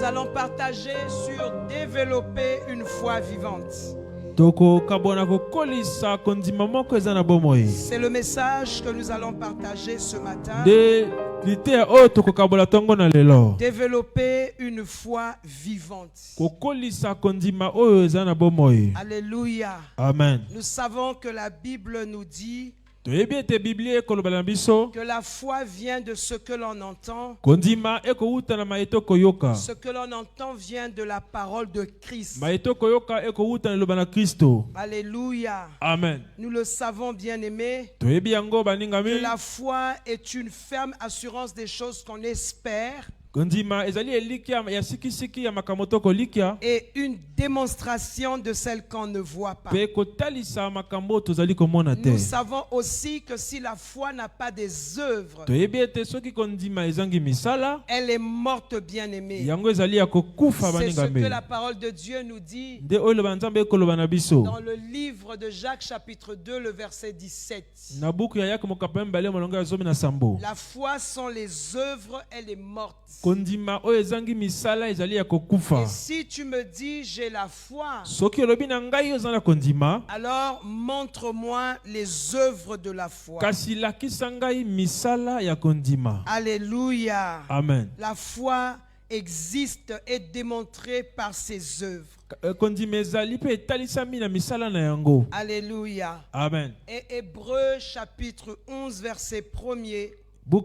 allons partager sur développer une foi vivante. C'est le message que nous allons partager ce matin. Développer une foi vivante. Alléluia. Amen. Nous savons que la Bible nous dit que la foi vient de ce que l'on entend. Ce que l'on entend vient de la parole de Christ. Alléluia. Amen. Nous le savons, bien-aimés, que la foi est une ferme assurance des choses qu'on espère et une démonstration de celles qu'on ne voit pas. Nous savons aussi que si la foi n'a pas des œuvres, elle est morte, bien-aimée. C'est ce que la parole de Dieu nous dit dans le livre de Jacques chapitre 2, le verset 17. La foi sans les œuvres, elle est morte. Et si tu me dis j'ai la foi, alors montre-moi les œuvres de la foi. Alléluia. Amen. La foi existe et démontrée par ses œuvres. Alléluia. Amen. Et Hébreux chapitre 11 verset 1er nous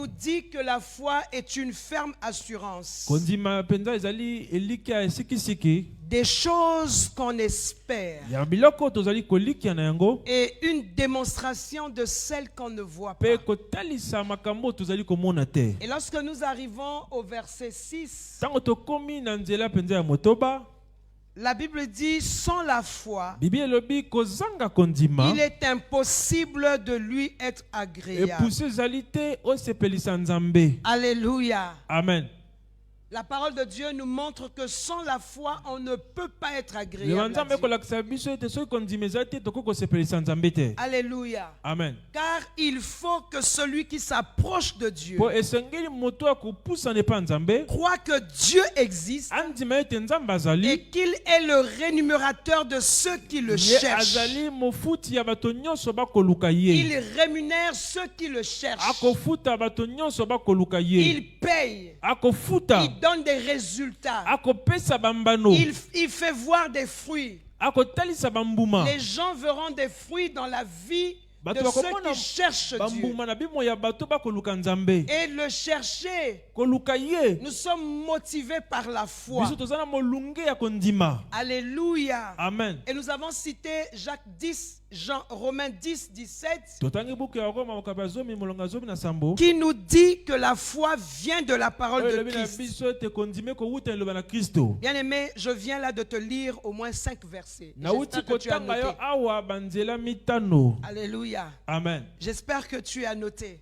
dit que la foi est une ferme assurance des choses qu'on espère et une démonstration de celles qu'on ne voit pas. Et lorsque nous arrivons au verset 6, la Bible dit, sans la foi, il est impossible de lui être agréable. Alléluia. Amen. La parole de Dieu nous montre que sans la foi, on ne peut pas être agréable à Dieu. Alléluia. Amen. Car il faut que celui qui s'approche de Dieu croit que Dieu existe et qu'il est le rémunérateur de ceux qui le cherchent. Il rémunère ceux qui le cherchent. Il paye. Il donne des résultats. Il fait voir des fruits. Les gens verront des fruits dans la vie de ceux qui cherchent Dieu. Et le chercher, nous sommes motivés par la foi. Alléluia. Amen. Et nous avons cité Jacques 10, Romains 10, 17, qui nous dit que la foi vient de la parole de Christ. Bien aimé, je viens là de te lire au moins 5 versets. J'espère que tu as noté. Alléluia. Amen. J'espère que tu as noté.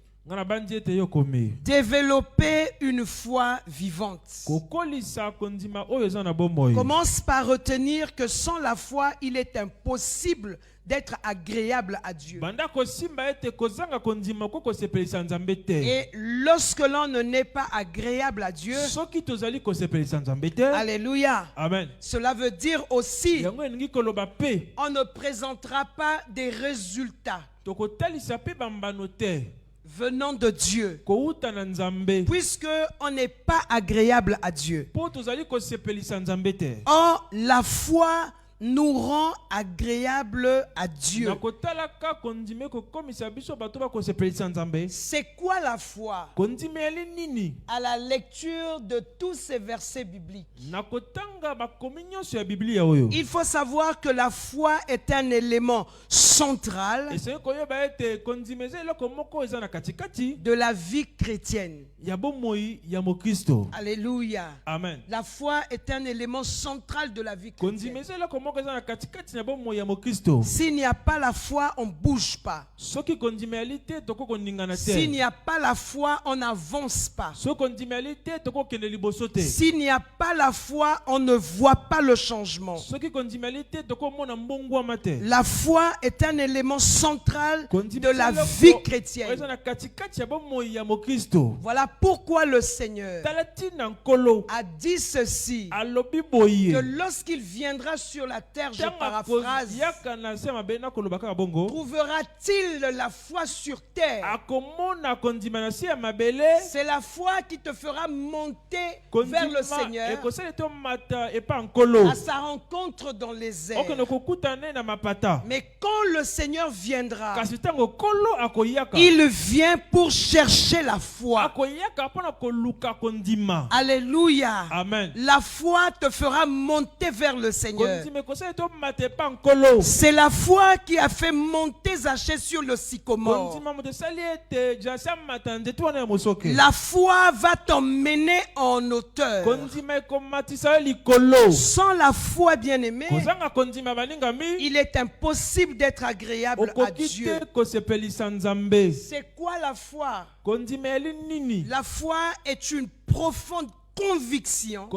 Développer une foi vivante. Commence par retenir que sans la foi, il est impossible d'être agréable à Dieu. Et lorsque l'on ne n'est pas agréable à Dieu, alléluia, amen, cela veut dire aussi on ne présentera pas des résultats venant de Dieu, puisque on n'est pas agréable à Dieu. Or, la foi nous rend agréable à Dieu. C'est quoi la foi? À la lecture de tous ces versets bibliques, il faut savoir que la foi est un élément central de la vie chrétienne. Alléluia. Amen. La foi est un élément central de la vie chrétienne. S'il n'y a pas la foi, on ne bouge pas. S'il n'y a pas la foi, on n'avance pas. S'il n'y a pas la foi, on ne voit pas le changement. La foi est un élément central de la vie chrétienne. Voilà pourquoi le Seigneur a dit ceci, que lorsqu'il viendra sur la terre, je paraphrase, trouvera-t-il la foi sur terre? C'est la foi qui te fera monter vers le Seigneur à sa rencontre dans les airs. Mais quand le Seigneur viendra, il vient pour chercher la foi. Alléluia. Amen. La foi te fera monter vers le Seigneur. C'est la foi qui a fait monter Zachée sur le sycomore. La foi va t'emmener en hauteur. Sans la foi, bien-aimé, il est impossible d'être agréable à Dieu. C'est quoi la foi? La foi est une profonde conviction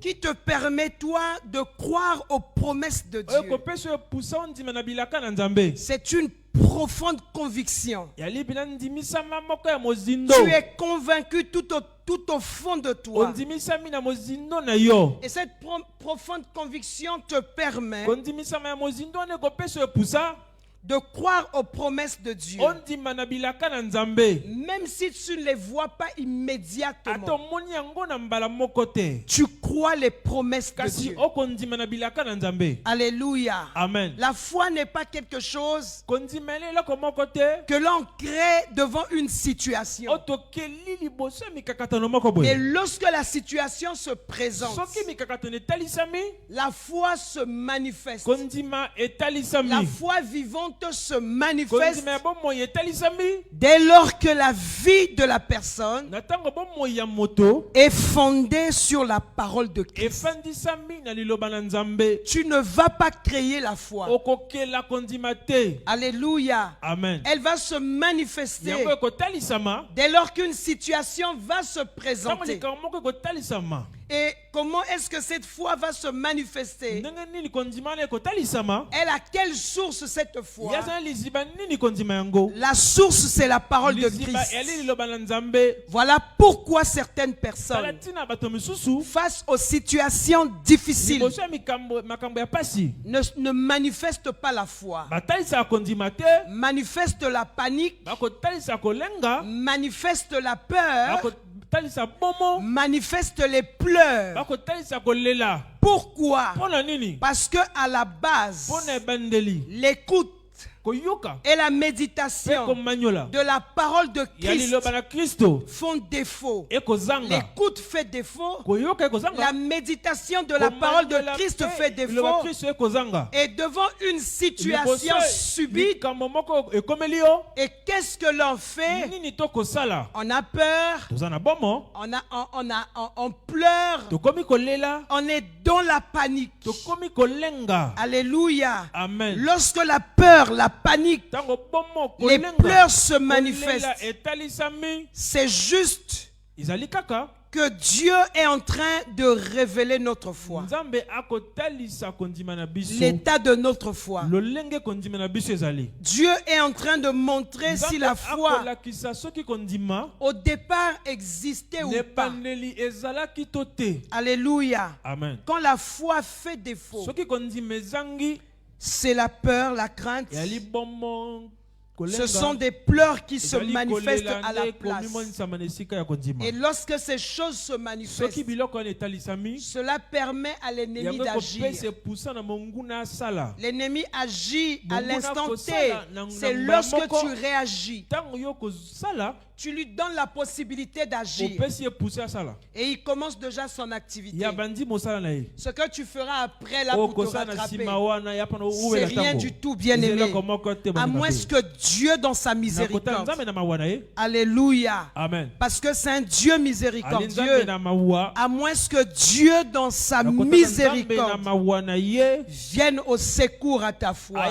qui te permet, toi, de croire aux promesses de Dieu. C'est une profonde conviction. Tu es convaincu tout au fond de toi. Et cette profonde conviction te permet de croire aux promesses de Dieu. Même si tu ne les vois pas immédiatement, tu crois les promesses de Dieu. Alléluia. Amen. La foi n'est pas quelque chose que l'on crée devant une situation. Et lorsque la situation se présente, la foi se manifeste. La foi vivante se manifeste dès lors que la vie de la personne est fondée sur la parole de Christ. Tu ne vas pas créer la foi. Alléluia. Amen. Elle va se manifester dès lors qu'une situation va se présenter. Et comment est-ce que cette foi va se manifester? Elle a quelle source cette foi? La source, c'est la parole de Christ. Voilà pourquoi certaines personnes, face aux situations difficiles, ne manifestent pas la foi. Manifestent la panique, manifestent la peur, manifeste les pleurs. Pourquoi? Parce que à la base, l'écoute et la méditation de la parole de Christ font défaut. L'écoute fait défaut. La méditation de la parole de Christ fait défaut. Et devant une situation subite, et qu'est-ce que l'on fait? On a peur, on pleure, on est dans la panique. Alléluia. Amen. Lorsque la peur, la panique, les pleurs se manifestent, c'est juste que Dieu est en train de révéler notre foi, l'état de notre foi. Dieu est en train de montrer si la foi au départ existait ou pas. Alléluia. Amen. Quand la foi fait défaut, c'est la peur, la crainte. Ce sont des pleurs qui se manifestent à la place. Et lorsque ces choses se manifestent, cela permet à l'ennemi d'agir. L'ennemi agit à l'instant T. C'est lorsque tu réagis, tu lui donnes la possibilité d'agir. Et il commence déjà son activité. Ce que tu feras après là pour te rattraper, c'est rien du tout, bien-aimé. À moins que Dieu dans sa miséricorde. Alléluia. Amen. Parce que c'est un Dieu miséricordieux. À moins que Dieu dans sa miséricorde vienne au secours à ta foi.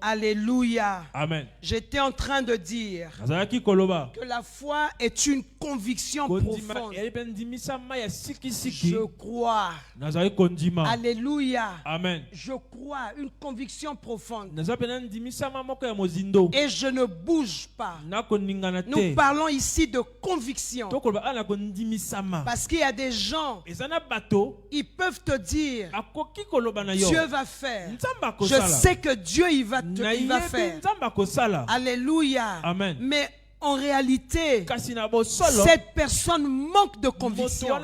Alléluia. Amen. J'étais en train de dire que la foi est une conviction profonde. Je crois. Alléluia. Amen. Je crois, une conviction profonde. Et je ne bouge pas. Nous parlons ici de conviction. Parce qu'il y a des gens, ils peuvent te dire, Dieu va faire. Je sais que Dieu il va faire. Alléluia. Amen. Mais en réalité, cette personne manque de conviction.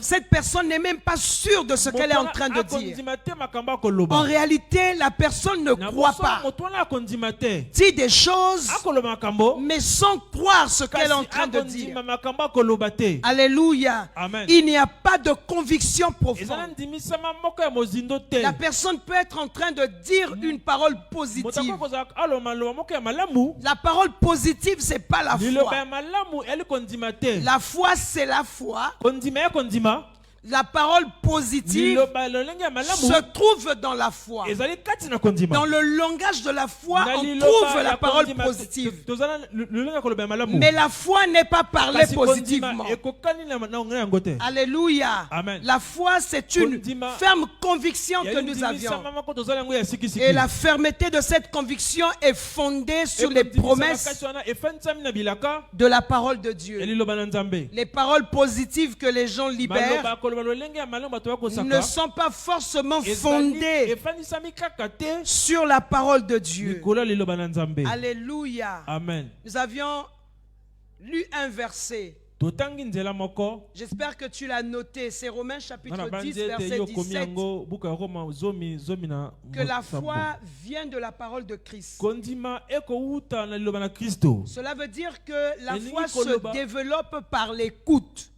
Cette personne n'est même pas sûre de ce qu'elle est en train de dire. En réalité, la personne ne croit pas. Dit des choses, mais sans croire ce qu'elle est en train de dire. Alléluia. Amen. Il n'y a pas de conviction profonde. La personne peut être en train de dire une parole positive. La parole positive, c'est pas la foi. La foi, c'est la foi. La parole positive se trouve dans la foi. Dans le langage de la foi, on trouve la parole positive. Mais la foi n'est pas parlée positivement. Alléluia. Amen. La foi, c'est une ferme conviction que nous avions. Et la fermeté de cette conviction est fondée sur les promesses de la parole de Dieu. Les paroles positives que les gens libèrent ne sont pas forcément fondées sur la parole de Dieu. Alléluia. Amen. Nous avions lu un verset. J'espère que tu l'as noté. C'est Romains chapitre 10, verset 17. Que la foi vient de la parole de Christ. Cela veut dire que la foi se développe par l'écoute.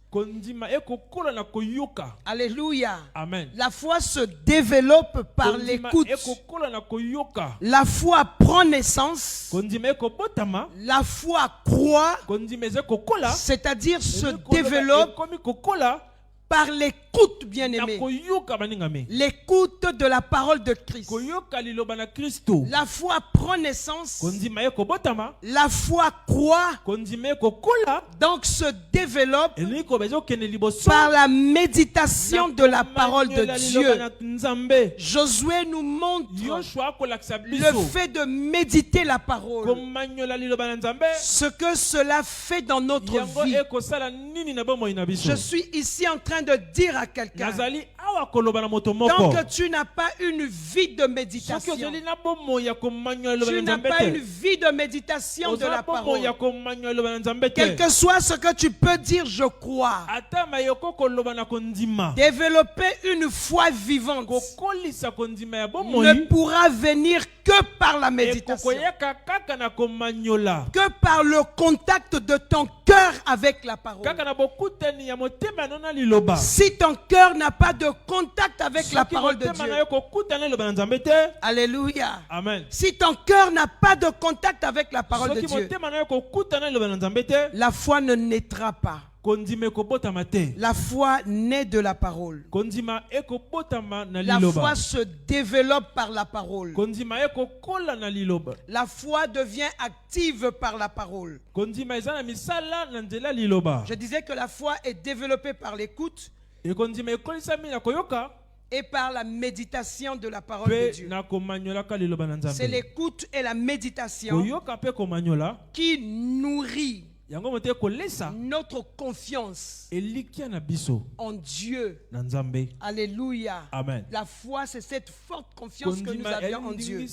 Alléluia. Amen. La foi se développe par l'écoute. La foi prend naissance. La foi croît, c'est-à-dire se développe par l'écoute, bien-aimé. L'écoute de la parole de Christ. La foi prend naissance. La foi croît. Donc se développe par la méditation de la parole de Dieu. Josué nous montre le fait de méditer la parole. Ce que cela fait dans notre vie. Je suis ici en train de dire à quelqu'un, tant que tu n'as pas une vie de méditation, tu n'as pas une vie de méditation de la parole, quel que soit ce que tu peux dire, je crois, développer une foi vivante ne pourra venir que par la méditation, que par le contact de ton cœur avec la parole. Si ton cœur n'a pas de contact avec la parole de Dieu, alléluia. Amen. Si ton cœur n'a pas de contact avec la parole de Dieu, la foi ne naîtra pas. La foi naît de la parole. La foi se développe par la parole. La foi devient active par la parole. Je disais que la foi est développée par l'écoute et par la méditation de la parole de Dieu. C'est l'écoute et la méditation qui nourrit notre confiance en Dieu. Alléluia. Amen. La foi, c'est cette forte confiance que nous avions en Dieu.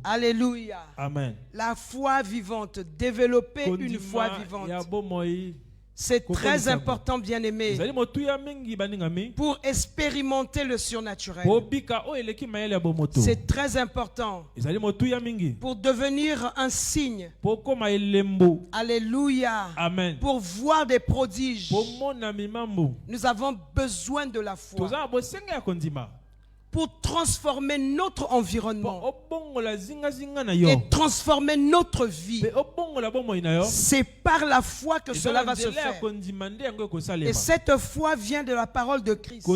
Alléluia. Amen. La foi vivante, développer une foi vivante. C'est très important, bien-aimé, pour expérimenter le surnaturel. C'est très important pour devenir un signe. Alléluia. Amen. Pour voir des prodiges. Nous avons besoin de la foi. pour transformer notre environnement et transformer notre vie. C'est par la foi que cela va se faire. Et cette foi vient de la parole de Christ.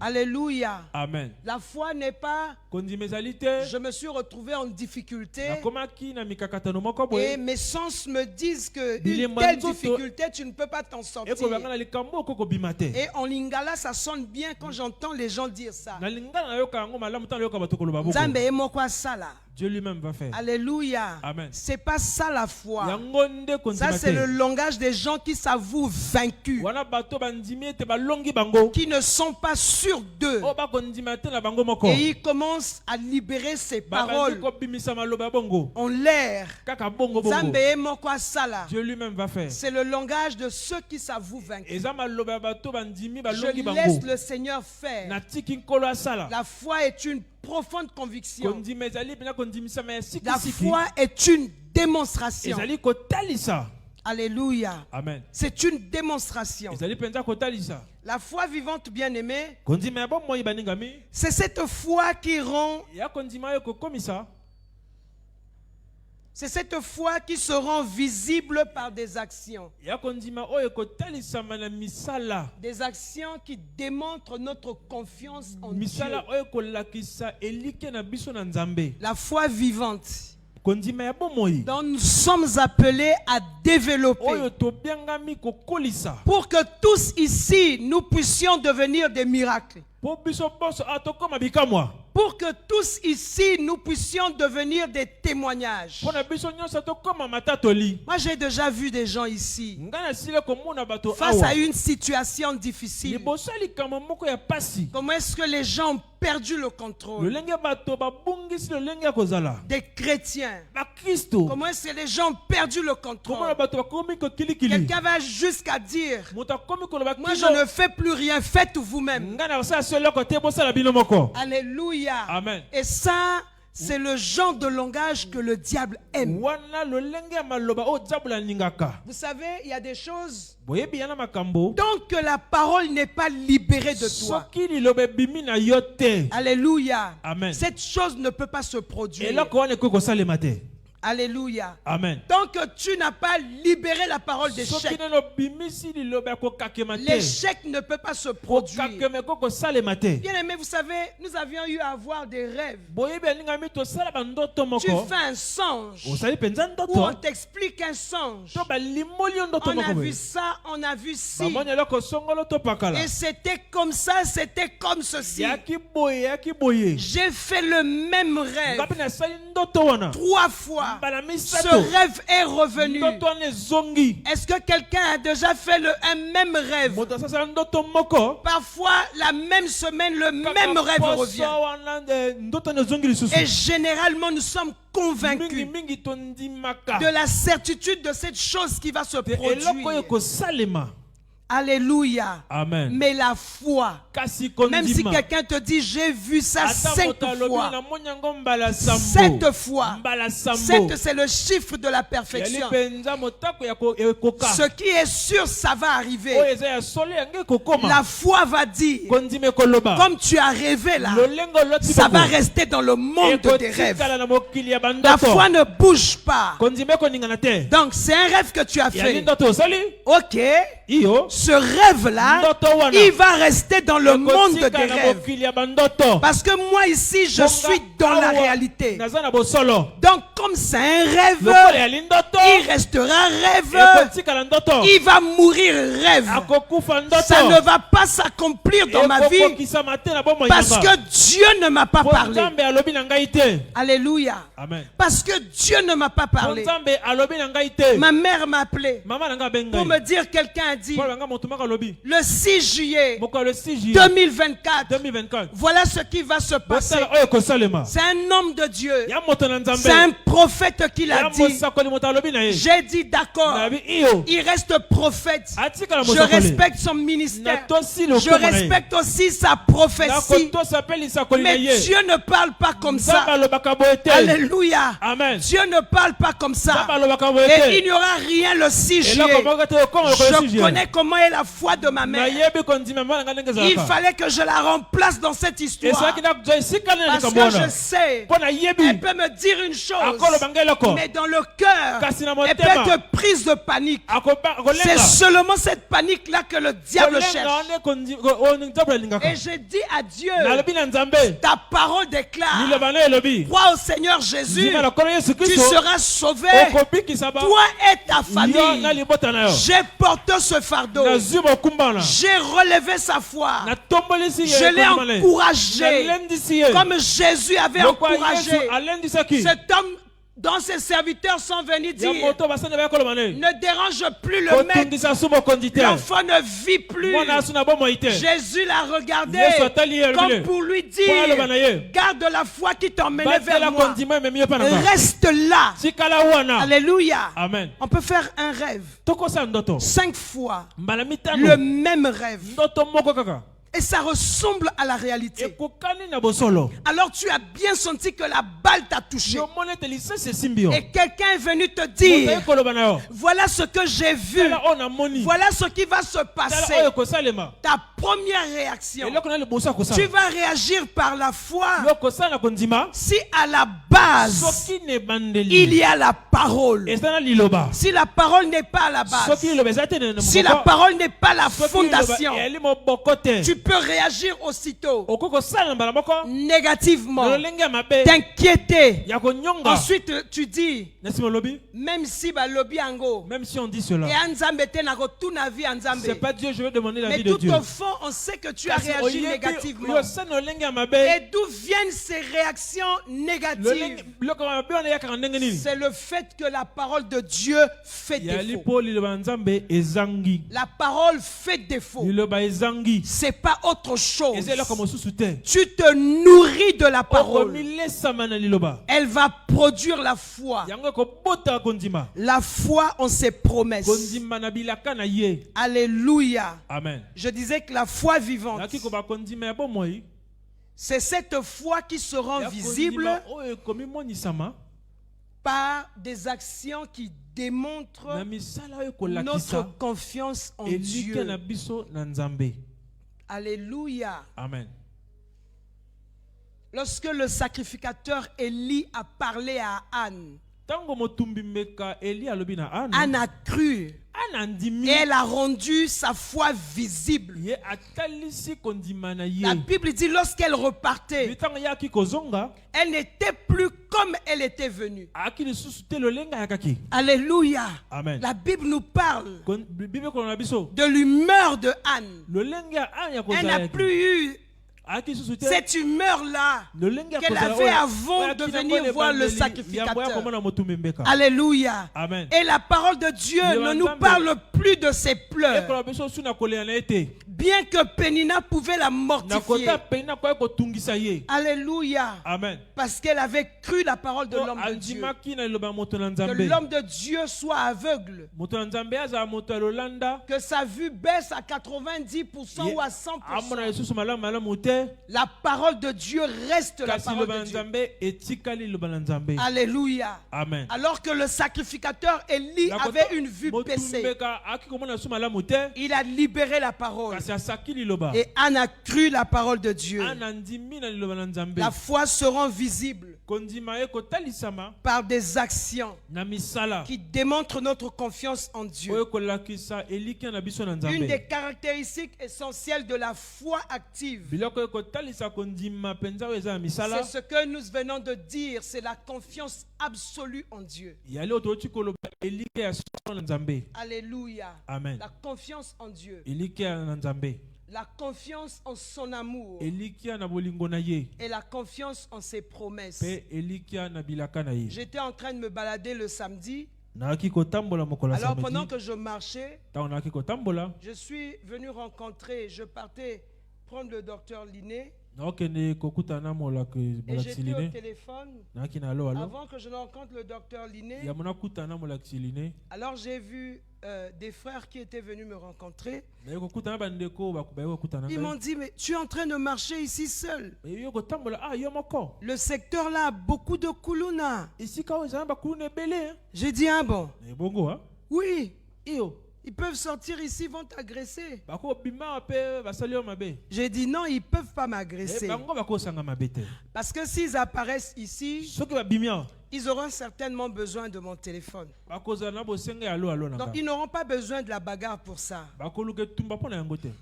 Alléluia. Amen. La foi n'est pas je me suis retrouvé en difficulté et mes sens me disent que une telle difficulté tu ne peux pas t'en sortir. Et en lingala ça sonne bien quand j'entends les gens dire ça. Dieu lui-même va faire. Alléluia. Amen. C'est pas ça la foi. Ça c'est le langage des gens qui s'avouent vaincus, qui ne sont pas sûrs d'eux. Et ils commencent à libérer ces paroles en l'air. Dieu lui-même va faire. C'est le langage de ceux qui s'avouent vaincus. Je laisse le Seigneur faire. La foi est une profonde conviction. La foi est une démonstration. Alléluia. Amen. C'est une démonstration. La foi vivante, bien-aimée, c'est cette foi qui rend. C'est cette foi qui se rend visible par des actions. Des actions qui démontrent notre confiance en Dieu. La foi vivante dont nous sommes appelés à développer pour que tous ici nous puissions devenir des miracles. Pour que tous ici nous puissions devenir des témoignages. Moi j'ai déjà vu des gens ici face à une situation difficile. Comment est-ce que les gens ont perdu le contrôle? Des chrétiens. Comment est-ce que les gens ont perdu le contrôle? Quelqu'un va jusqu'à dire, moi je ne fais plus rien, faites vous-même. Alléluia. Amen. Et ça, c'est le genre de langage que le diable aime. Vous savez, il y a des choses donc que la parole n'est pas libérée de toi. Alléluia. Amen. Cette chose ne peut pas se produire. Alléluia. Amen. Tant que tu n'as pas libéré la parole d'échec, l'échec ne peut pas se produire. Bien aimé, vous savez, nous avions eu à avoir des rêves. Tu fais un songe ou on t'explique un songe. On a vu ça, on a vu ci. Et c'était comme ça, c'était comme ceci. J'ai fait le même rêve 3 fois. Ce rêve est revenu. Est-ce que quelqu'un a déjà fait un même rêve? Parfois, la même semaine, le même rêve revient. Et généralement, nous sommes convaincus de la certitude de cette chose qui va se produire. Alléluia. Amen. Mais la foi, même si quelqu'un te dit j'ai vu ça 7 fois, 7 fois, 7 c'est le chiffre de la perfection. Ce qui est sûr, ça va arriver. La foi va dire, comme tu as rêvé là, ça va rester dans le monde de tes rêves. La foi ne bouge pas. Donc c'est un rêve que tu as fait. Ok. Ce rêve-là, il va rester dans le monde de tes rêves. Parce que moi ici, je suis dans la réalité. Donc comme c'est un rêve, il restera rêve. Il va mourir rêve. Ça ne va pas s'accomplir dans ma vie parce que Dieu ne m'a pas parlé. Alléluia. Amen. Parce que Dieu ne m'a pas parlé. Ma mère m'a appelé pour me dire, quelqu'un a dit, le 6 juillet 2024, voilà ce qui va se passer. C'est un homme de Dieu. C'est un prophète qui l'a dit. J'ai dit d'accord. Il reste prophète. Je respecte son ministère. Je respecte aussi sa prophétie. Mais Dieu ne parle pas comme ça. Alléluia. Amen. Dieu ne parle pas comme ça. Et il n'y aura rien le 6 juillet. Je connais comment est la foi de ma mère. Il fallait que je la remplace dans cette histoire. Parce que je sais, elle peut me dire une chose, mais dans le cœur, elle peut être prise de panique. C'est seulement cette panique-là que le diable cherche. Et j'ai dit à Dieu, ta parole déclare, crois au Seigneur Jésus, tu seras sauvé, toi et ta famille. J'ai porté ce fardeau, j'ai relevé sa foi, je l'ai encouragé comme Jésus avait encouragé cet homme. Dans ses serviteurs sont venus dire, ne dérange plus le maître, l'enfant ne vit plus. Jésus l'a regardé comme pour lui dire, garde la foi qui t'emmenait vers moi, reste là. Alléluia. Amen. On peut faire un rêve 5 fois le même rêve et ça ressemble à la réalité. Alors tu as bien senti que la balle t'a touché. Et quelqu'un est venu te dire, voilà ce que j'ai vu, voilà ce qui va se passer. Ta première réaction, tu vas réagir par la foi. Si à la base il y a la parole, si la parole n'est pas à la base, si la parole n'est pas la fondation, tu peux réagir aussitôt négativement, t'inquiéter. Ensuite tu dis, même si on dit cela, c'est pas Dieu, je vais demander la vie de Dieu. Mais tout au fond on sait que tu as réagi négativement. Et d'où viennent ces réactions négatives? C'est le fait que la parole de Dieu fait défaut. La parole fait défaut. C'est pas autre chose. Tu te nourris de la parole. Elle va produire la foi. La foi en ses promesses. Alléluia. Amen. Je disais que la foi vivante, c'est cette foi qui se rend visible par des actions qui démontrent notre confiance en Dieu. Alléluia. Amen. Lorsque le sacrificateur Élie a parlé à Anne, Anne a cru et elle a rendu sa foi visible. La Bible dit lorsqu'elle repartait, elle n'était plus comme elle était venue. Alléluia. Amen. La Bible nous parle de l'humeur de Anne. Elle n'a plus eu cette humeur-là qu'elle avait avant de venir voir le sacrificateur. Alléluia. Amen. Et la parole de Dieu ne nous parle plus de ses pleurs. Bien que Pénina pouvait la mortifier. Alléluia. Amen. Parce qu'elle avait cru la parole de l'homme de Dieu. Que l'homme de Dieu soit aveugle. Que sa vue baisse à 90% ou à 100%. La parole de Dieu reste la parole de Dieu. Alléluia. Amen. Alors que le sacrificateur Élie avait une vue baissée, il a libéré la parole. Et Anne a cru la parole de Dieu. La foi se rend visible par des actions qui démontrent notre confiance en Dieu. Une des caractéristiques essentielles de la foi active, c'est ce que nous venons de dire, c'est la confiance absolue en Dieu. Alléluia. Amen. La confiance en Dieu. La confiance en son amour. Et la confiance en ses promesses. J'étais en train de me balader le samedi. Alors pendant que je marchais, je suis venu rencontrer, je partais prendre le docteur Liné. Et j'étais au téléphone avant que je ne rencontre le docteur Liné. Alors j'ai vu des frères qui étaient venus me rencontrer. Ils m'ont dit, mais tu es en train de marcher ici seul. Le secteur là a beaucoup de kuluna. J'ai dit, ah bon? Oui. Ils peuvent sortir ici, ils vont t'agresser. J'ai dit non, ils ne peuvent pas m'agresser. Parce que s'ils apparaissent ici, ils auront certainement besoin de mon téléphone. Donc ils n'auront pas besoin de la bagarre pour ça.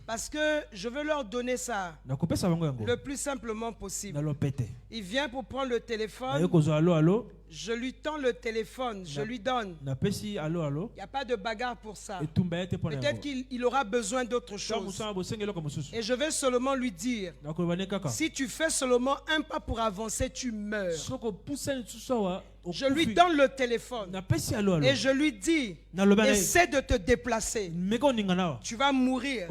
Parce que je veux leur donner ça le plus simplement possible. Il vient pour prendre le téléphone. Je lui tends le téléphone, je lui donne. Il n'y a pas de bagarre pour ça. Peut-être qu'il aura besoin d'autre chose. Et je vais seulement lui dire, si tu fais seulement un pas pour avancer, tu meurs. Je lui donne le téléphone et je lui dis, essaie de te déplacer. Tu vas mourir.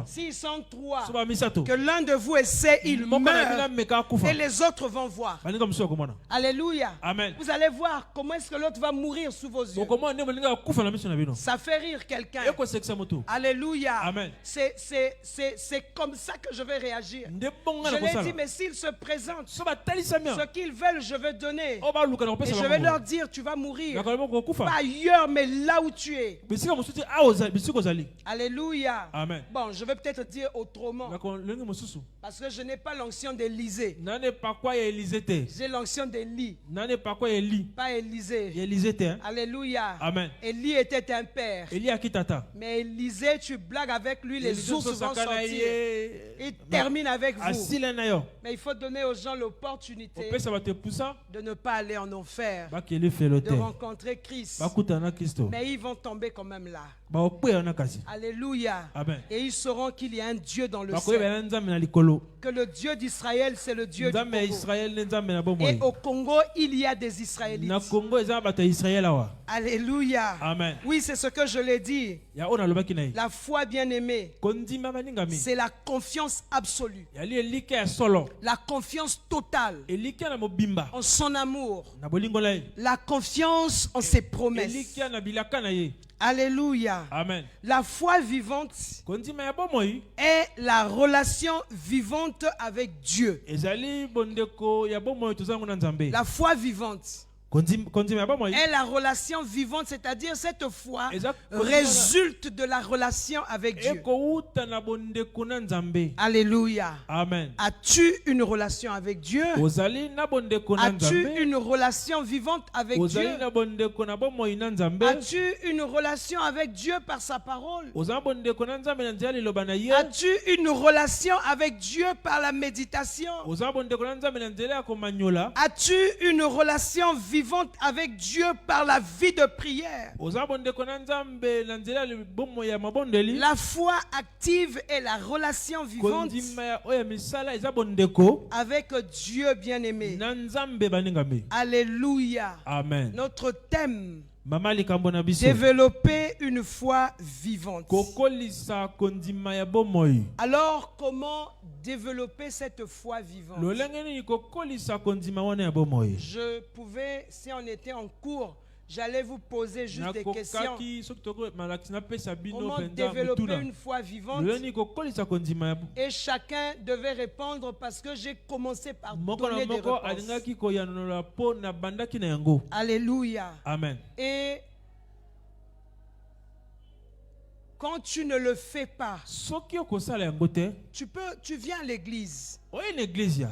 S'ils sont trois, que l'un de vous essaie, il meurt et les autres vont voir. Alléluia. Amen. Vous allez voir comment est-ce que l'autre va mourir sous vos yeux. Ça fait rire quelqu'un. Alléluia. Amen. C'est comme ça que je vais réagir. Je lui ai dit, mais s'ils se présentent, ce qu'ils veulent, je vais donner. Et je vais leur dire, tu vas mourir. Pas ailleurs, mais là où tu es. Alléluia. Amen. Bon, je vais peut-être dire autrement. Parce que je n'ai pas l'onction d'Élysée. J'ai l'onction d'Élie. Pas Élysée. Alléluia. Amen. Élie était un père. Mais Élysée, tu blagues avec lui, les ours vont sortir. Il termine avec vous. Mais il faut donner aux gens l'opportunité de ne pas aller en enfer, de rencontrer Christ. Mais ils vont tomber quand même là. Alléluia. Amen. Et ils sauront qu'il y a un Dieu dans le ciel. Que le Dieu d'Israël, c'est le Dieu du Congo. Et au Congo, il y a des Israélites. Alléluia. Amen. Oui, c'est ce que je l'ai dit. La foi bien-aimée, c'est la confiance absolue. La confiance totale en son amour. La confiance en ses promesses. Alléluia. Amen. La foi vivante est la relation vivante avec Dieu. La foi vivante est la relation vivante, c'est-à-dire cette foi résulte de la relation avec Dieu. Alléluia. Amen. As-tu une relation avec Dieu? As-tu une relation vivante avec Dieu? As-tu une relation avec Dieu par sa parole? As-tu une relation avec Dieu par la méditation? As-tu une relation vivante avec Dieu par la vie de prière? La foi active est la relation vivante avec Dieu bien-aimé. Alléluia. Amen. Notre thème: développer une foi vivante. Alors, comment développer cette foi vivante? Je pouvais, si on était en cours, j'allais vous poser juste des questions. Comment développer une foi vivante? Et chacun devait répondre parce que j'ai commencé par donner des réponses. Alléluia. Amen. Et quand tu ne le fais pas, tu viens à l'église.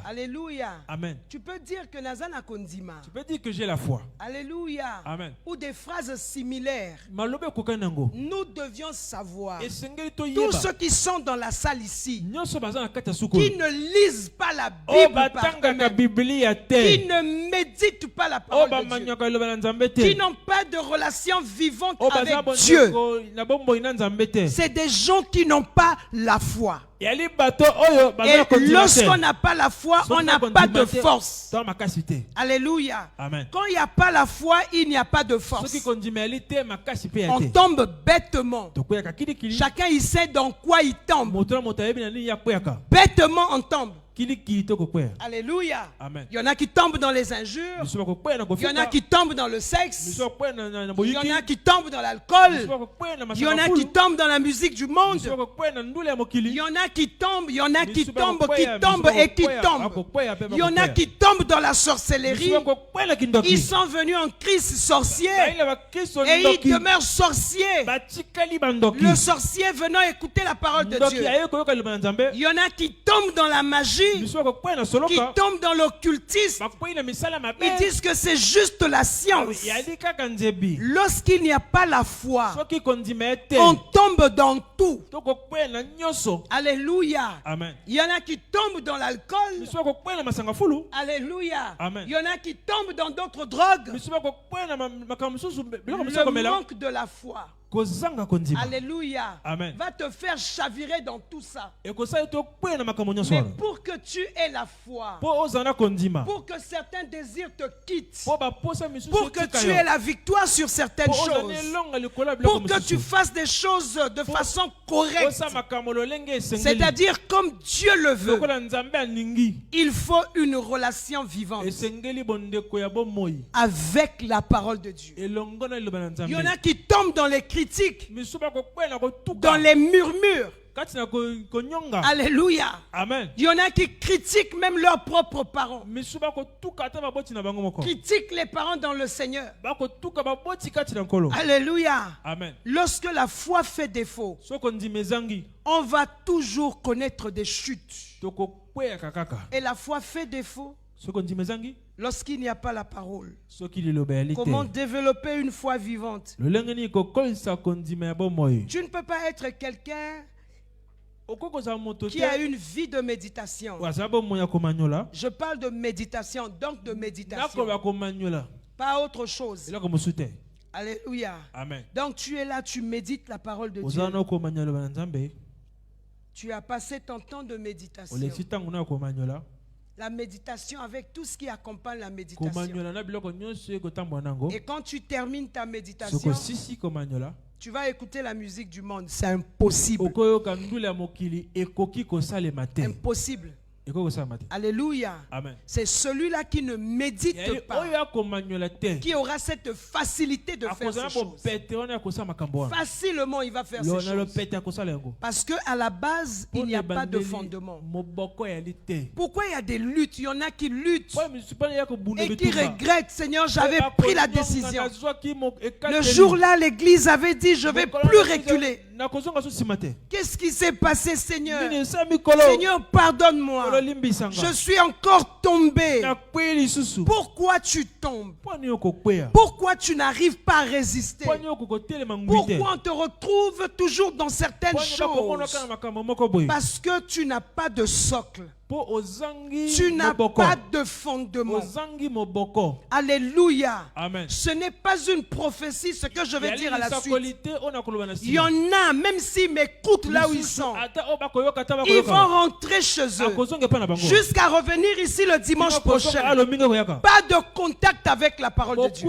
Alléluia. Amen. Tu peux dire que Nazana Kondima. Tu peux dire que j'ai la foi. Alléluia. Amen. Ou des phrases similaires. Nous devions savoir, tous ceux qui sont dans la salle ici, qui ne lisent pas la Bible par eux-mêmes, qui ne méditent pas la parole de Dieu, qui n'ont pas de relation vivante avec Dieu, c'est des gens qui n'ont pas la foi. Et lorsqu'on n'a pas la foi, on n'a pas de force. Alléluia. Amen. Quand il n'y a pas la foi, il n'y a pas de force. On tombe bêtement. Chacun il sait dans quoi il tombe. Bêtement on tombe. Alléluia. Amen. Il y en a qui tombent dans les injures. Il y en a qui tombent dans le sexe. Il y en a qui tombent dans l'alcool. Il y en a qui tombent dans la musique du monde. Il y en a qui tombent, il y en a qui tombent et qui tombent. Il y en a qui tombent dans la sorcellerie. Ils sont venus en Christ sorcier et ils demeurent sorciers. Le sorcier venant écouter la parole de Dieu. Il y en a qui tombent dans la magie, qui tombent dans l'occultisme. Ils disent que c'est juste la science. Lorsqu'il n'y a pas la foi, on tombe dans tout. Alléluia. Amen. Il y en a qui tombent dans l'alcool. Alléluia. Amen. Il y en a qui tombent dans d'autres drogues. Le manque de la foi, alléluia, Amen, va te faire chavirer dans tout ça. Mais pour que tu aies la foi, pour que certains désirs te quittent, pour que tu aies la victoire sur certaines choses, pour que tu fasses des choses de façon correcte, c'est-à-dire comme Dieu le veut, il faut une relation vivante avec la parole de Dieu. Il y en a qui tombent dans les critiques, dans les murmures. Alléluia. Amen. Il y en a qui critiquent même leurs propres parents. Critiquent les parents dans le Seigneur. Alléluia. Amen. Lorsque la foi fait défaut, on va toujours connaître des chutes. Et la foi fait défaut lorsqu'il n'y a pas la parole. Comment développer une foi vivante? Tu ne peux pas être quelqu'un qui a une vie de méditation. Je parle de méditation, donc de méditation, pas autre chose. Alléluia. Amen. Donc tu es là, tu médites la parole de Dieu. Tu as passé ton temps de méditation. La méditation avec tout ce qui accompagne la méditation. Et quand tu termines ta méditation, tu vas écouter la musique du monde. C'est impossible. Impossible. Alléluia. C'est celui-là qui ne médite pas qui aura cette facilité de faire ces choses. Facilement, il va faire ces choses. Parce qu'à la base, il n'y a pas de fondement. Pourquoi il y a des luttes? Il y en a qui luttent et qui regrettent. Seigneur, j'avais pris la décision. Le jour-là, l'église avait dit, je ne vais plus reculer. Qu'est-ce qui s'est passé, Seigneur? Seigneur, pardonne-moi. Je suis encore tombé. Pourquoi tu tombes? Pourquoi tu n'arrives pas à résister? Pourquoi on te retrouve toujours dans certaines choses? Parce que tu n'as pas de socle. Tu n'as pas de fondement. Alléluia. Amen. Ce n'est pas une prophétie ce que je vais dire à la suite. Il y en a, même s'ils m'écoutent là où ils sont, ils vont rentrer chez eux jusqu'à revenir ici le dimanche prochain. Pas de contact avec la parole de Dieu.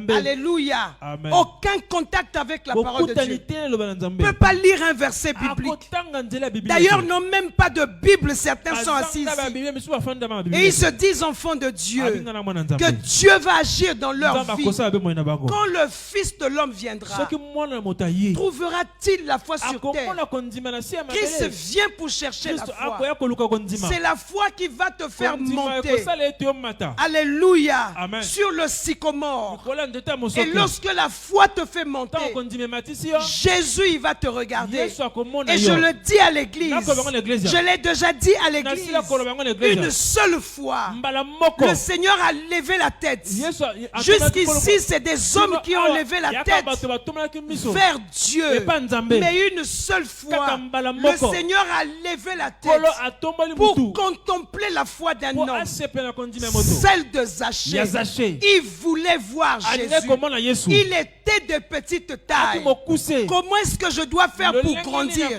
Alléluia. Amen. Aucun contact avec la parole de Dieu. Ne peut pas lire un verset biblique. D'ailleurs, n'ont même pas de Bible. Certains sont assis ici et ils se disent enfants de Dieu, que Dieu va agir dans leur vie. Quand le Fils de l'homme viendra, trouvera-t-il la foi sur terre? Christ vient pour chercher la foi. C'est la foi qui va te faire monter. Alléluia. Amen. Sur le sycomore. Et lorsque la foi te fait monter, Jésus il va te regarder. Et je le dis à l'église, je l'ai déjà dit à l'église, une seule fois le Seigneur a levé la tête. Jusqu'ici c'est des hommes qui ont levé la tête vers Dieu, mais une seule fois le Seigneur a levé la tête pour contempler la foi d'un homme, celle de Zachée. Il voulait voir Jésus. Il était de petite taille. Comment est-ce que je dois faire pour grandir?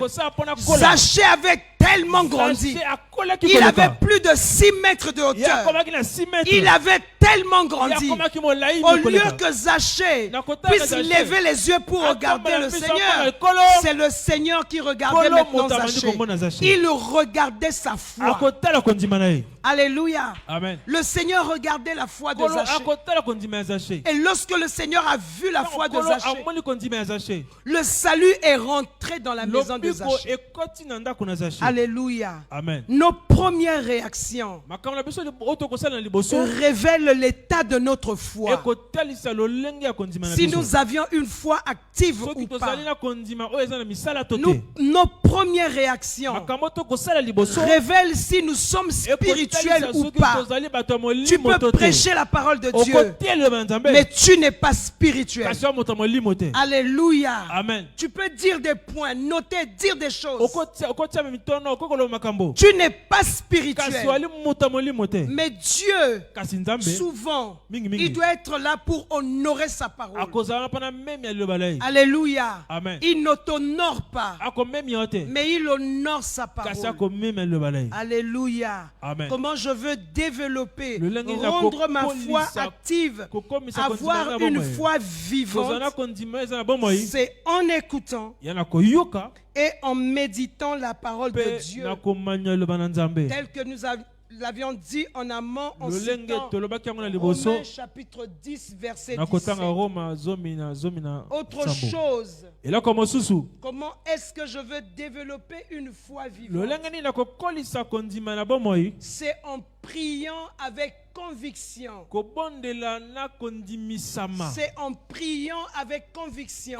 Zachée avait tellement grandi. Il avait plus de 6 mètres de hauteur. Il avait tellement grandi. Au lieu que Zachée puisse lever les yeux pour regarder le Seigneur, c'est le Seigneur qui regardait maintenant Zachée. Il regardait sa foi. Alléluia. Amen. Le Seigneur regardait la foi de Zachée. Et lorsque le Seigneur a vu la foi de Zachée, le salut est rentré dans la maison de Zachée. Alléluia. Amen. Nos premières réactions révèlent l'état de notre foi. Si nous avions une foi active ou pas. Nos premières réactions révèlent si nous sommes spirituels ou pas. Tu peux prêcher la parole de Dieu, mais tu n'es pas spirituel. Alléluia. Amen. Tu peux dire des points, noter, dire des choses. Tu n'es pas spirituel. Mais Dieu, souvent, il doit être là pour honorer sa parole. Alléluia. Amen. Il ne t'honore pas, mais il honore sa parole. Alléluia. Amen. Comment je veux développer, rendre ma foi active, avoir une foi vivante, c'est en écoutant et en méditant la parole de Dieu, tel que nous l'avions dit en amont, en citant Romains chapitre 10 verset 17. Autre chose, comment est-ce que je veux développer une foi vivante? C'est en priant avec conviction. C'est en priant avec conviction.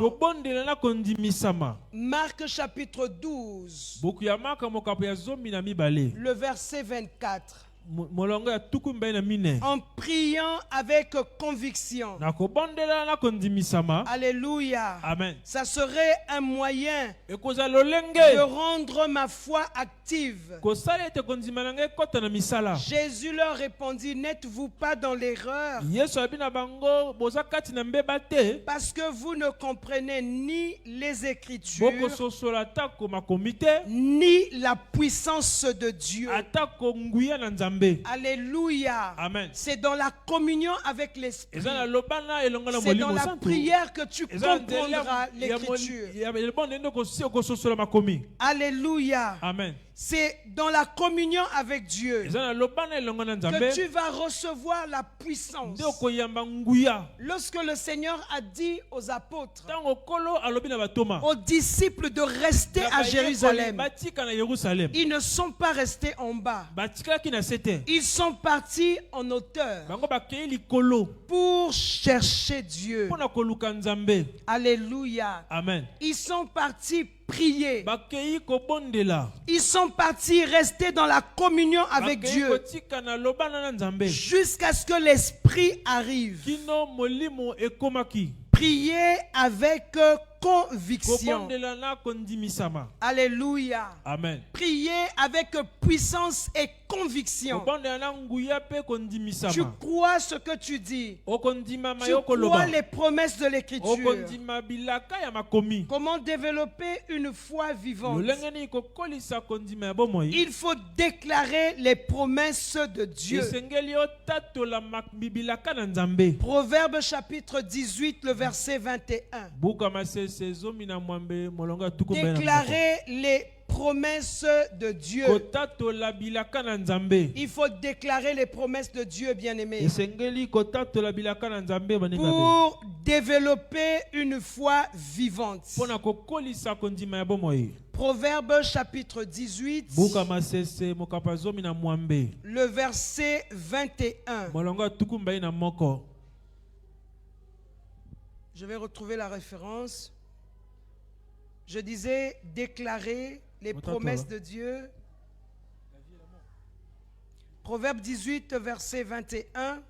Marc chapitre 12, le verset 24. En priant avec conviction. Alléluia. Amen. Ça serait un moyen de rendre ma foi active. Jésus leur répondit, n'êtes-vous pas dans l'erreur? Parce que vous ne comprenez ni les Écritures, ni la puissance de Dieu. Alléluia. Amen. C'est dans la communion avec l'Esprit. C'est dans la prière que tu comprendras l'Écriture. Alléluia. Amen. C'est dans la communion avec Dieu que tu vas recevoir la puissance. Lorsque le Seigneur a dit aux apôtres, aux disciples de rester à Jérusalem, ils ne sont pas restés en bas. Ils sont partis en hauteur pour chercher Dieu. Alléluia. Amen. Ils sont partis prier. Ils sont partis rester dans la communion avec Dieu jusqu'à ce que l'Esprit arrive. Prier avec conviction. Alléluia. Amen. Prier avec puissance et conviction. Tu crois ce que tu dis. Tu crois les promesses de l'Écriture. Comment développer une foi vivante? Il faut déclarer les promesses de Dieu. Proverbe chapitre 18, le verset 21. Déclarer les promesses de Dieu. Il faut déclarer les promesses de Dieu, bien-aimés, pour développer une foi vivante. Proverbe chapitre 18, le verset 21. Je vais retrouver la référence. Je disais déclarer les promesses de Dieu. Proverbe 18, verset 21.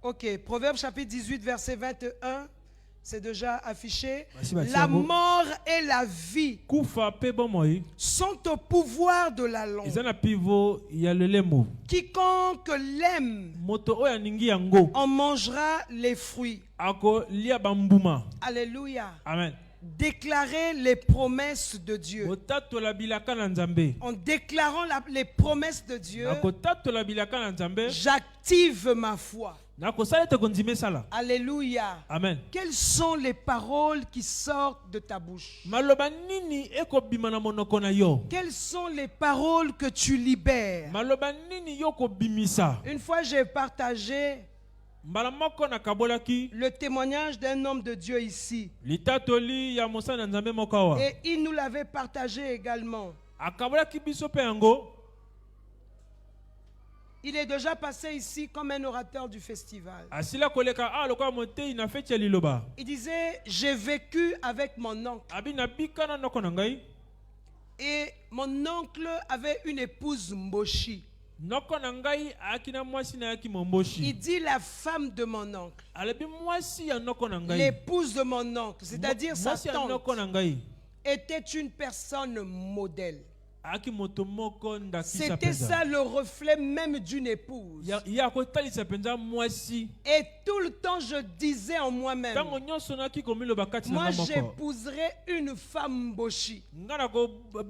Ok, Proverbe chapitre 18, verset 21. C'est déjà affiché. La mort et la vie sont au pouvoir de la langue. Quiconque l'aime en mangera les fruits. Alléluia. Amen. Déclarer les promesses de Dieu. En déclarant les promesses de Dieu, j'active ma foi. Alléluia. Amen. Quelles sont les paroles qui sortent de ta bouche? Quelles sont les paroles que tu libères? Une fois, j'ai partagé le témoignage d'un homme de Dieu ici. Et il nous l'avait partagé également. Il est déjà passé ici comme un orateur du festival. Il disait, j'ai vécu avec mon oncle. Et mon oncle avait une épouse Mboshi. Il dit la femme de mon oncle. L'épouse de mon oncle, c'est-à-dire sa tante, était une personne modèle. C'était ça le reflet même d'une épouse. Et tout le temps je disais en moi-même, moi j'épouserai une femme Mboshi.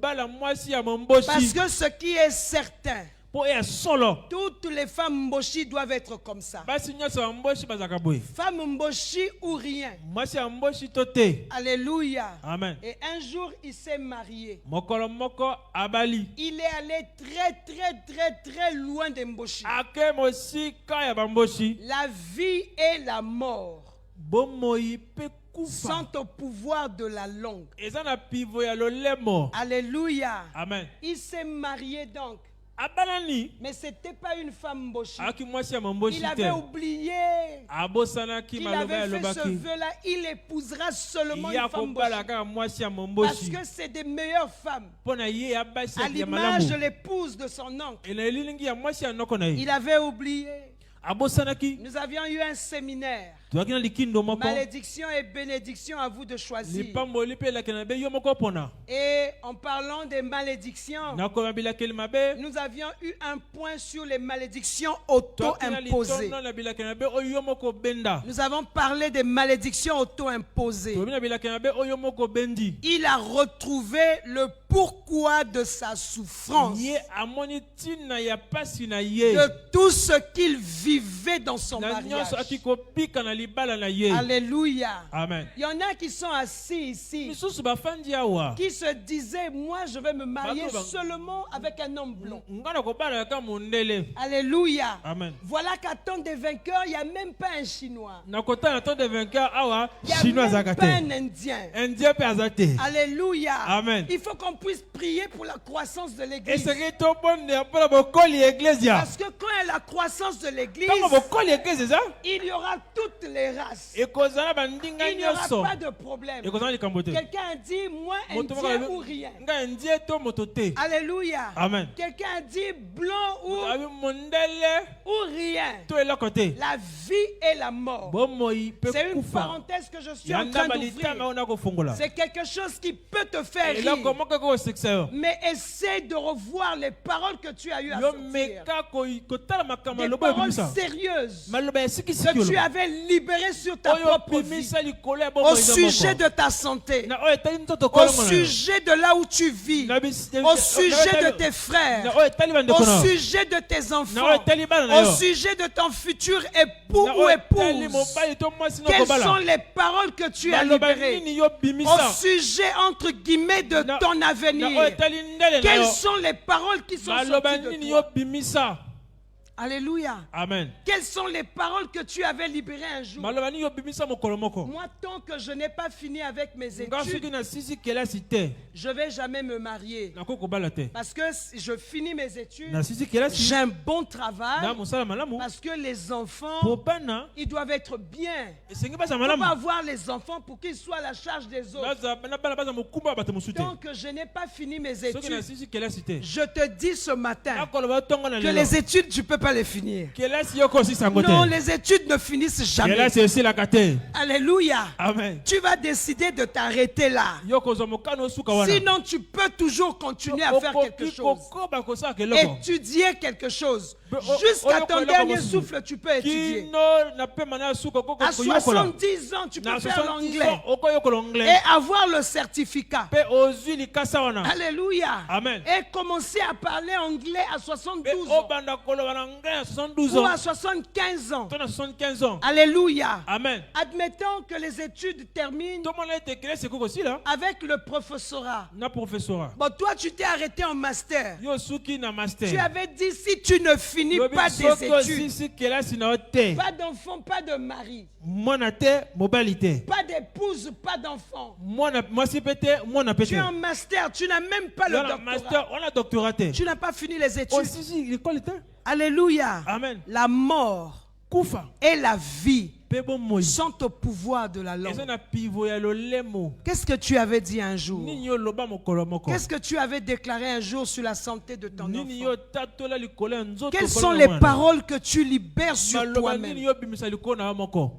Parce que ce qui est certain, toutes les femmes Mboshi doivent être comme ça. Femme Mboshi ou rien. Alléluia. Amen. Et un jour, il s'est marié. Il est allé très loin de Mboshi. La vie et la mort sont au pouvoir de la langue. Alléluia. Amen. Il s'est marié donc. Mais ce n'était pas une femme Mboshi. Il avait oublié qu'il avait fait ce vœu-là. Il épousera seulement une femme Mboshi. Parce que c'est des meilleures femmes. À l'image de l'épouse de son oncle. Il avait oublié. Nous avions eu un séminaire. Malédiction et bénédiction, à vous de choisir. Et en parlant des malédictions, nous avions eu un point sur les malédictions auto-imposées. Nous avons parlé des malédictions auto-imposées. Il a retrouvé le pourquoi de sa souffrance, de tout ce qu'il vivait dans son mariage. Alléluia. Amen. Il y en a qui sont assis ici, qui se disaient, moi je vais me marier seulement avec un homme blond. Alléluia. Amen. Voilà qu'à temps des vainqueurs, il n'y a même pas un Chinois. Il n'y a même pas un Indien. Alléluia. Amen. Il faut qu'on puisse prier pour la croissance de l'église. Parce que quand il y a la croissance de l'église, il y aura toutes les races. Il n'y aura pas de problème. Quelqu'un a dit, moi, indien ou rien. Alléluia. Amen. Quelqu'un a dit, blanc ou rien. La vie et la mort. C'est une parenthèse que je suis en train d'ouvrir. C'est quelque chose qui peut te faire rire. Mais essaie de revoir les paroles que tu as eues à sortir. Des paroles sérieuses que tu avais libérées sur ta propre vie, au sujet de ta santé, au sujet de là où tu vis, au sujet de tes frères, au sujet de tes enfants, au sujet de ton futur époux ou épouse. Quelles sont les paroles que tu as libérées au sujet entre guillemets de ton avenir? Quelles sont les paroles qui sont sorties de toi? Alléluia. Amen. Quelles sont les paroles que tu avais libérées un jour? Moi, tant que je n'ai pas fini avec mes études, je ne vais jamais me marier. Parce que je finis mes études, j'ai un bon travail, parce que les enfants, ils doivent être bien. Il ne faut pas avoir les enfants pour qu'ils soient à la charge des autres. Donc, je n'ai pas fini mes études. Je te dis ce matin que les études, tu ne peux pas pas les finir. Non, les études ne finissent jamais. Alléluia. Amen. Tu vas décider de t'arrêter là. Sinon, tu peux toujours continuer à faire quelque chose. Étudier quelque chose. Jusqu'à ton dernier souffle, tu peux étudier. À 70 ans, tu peux faire l'anglais et avoir le certificat. Alléluia. Amen. Et commencer à parler anglais à 72 ans ou à 75 ans. Alléluia. Amen. Admettons que les études terminent avec le professorat. Bon, toi, tu t'es arrêté en master. Tu avais dit, si tu ne finis pas des études, pas d'enfant, pas de mari, pas d'épouse, pas d'enfant. Tu es en master, tu n'as même pas le doctorat. Tu n'as pas fini les études. Alléluia. Amen. La mort et la vie sont au pouvoir de la langue. Qu'est-ce que tu avais dit un jour? Qu'est-ce que tu avais déclaré un jour sur la santé de ton enfant? Quelles sont les paroles que tu libères sur toi-même?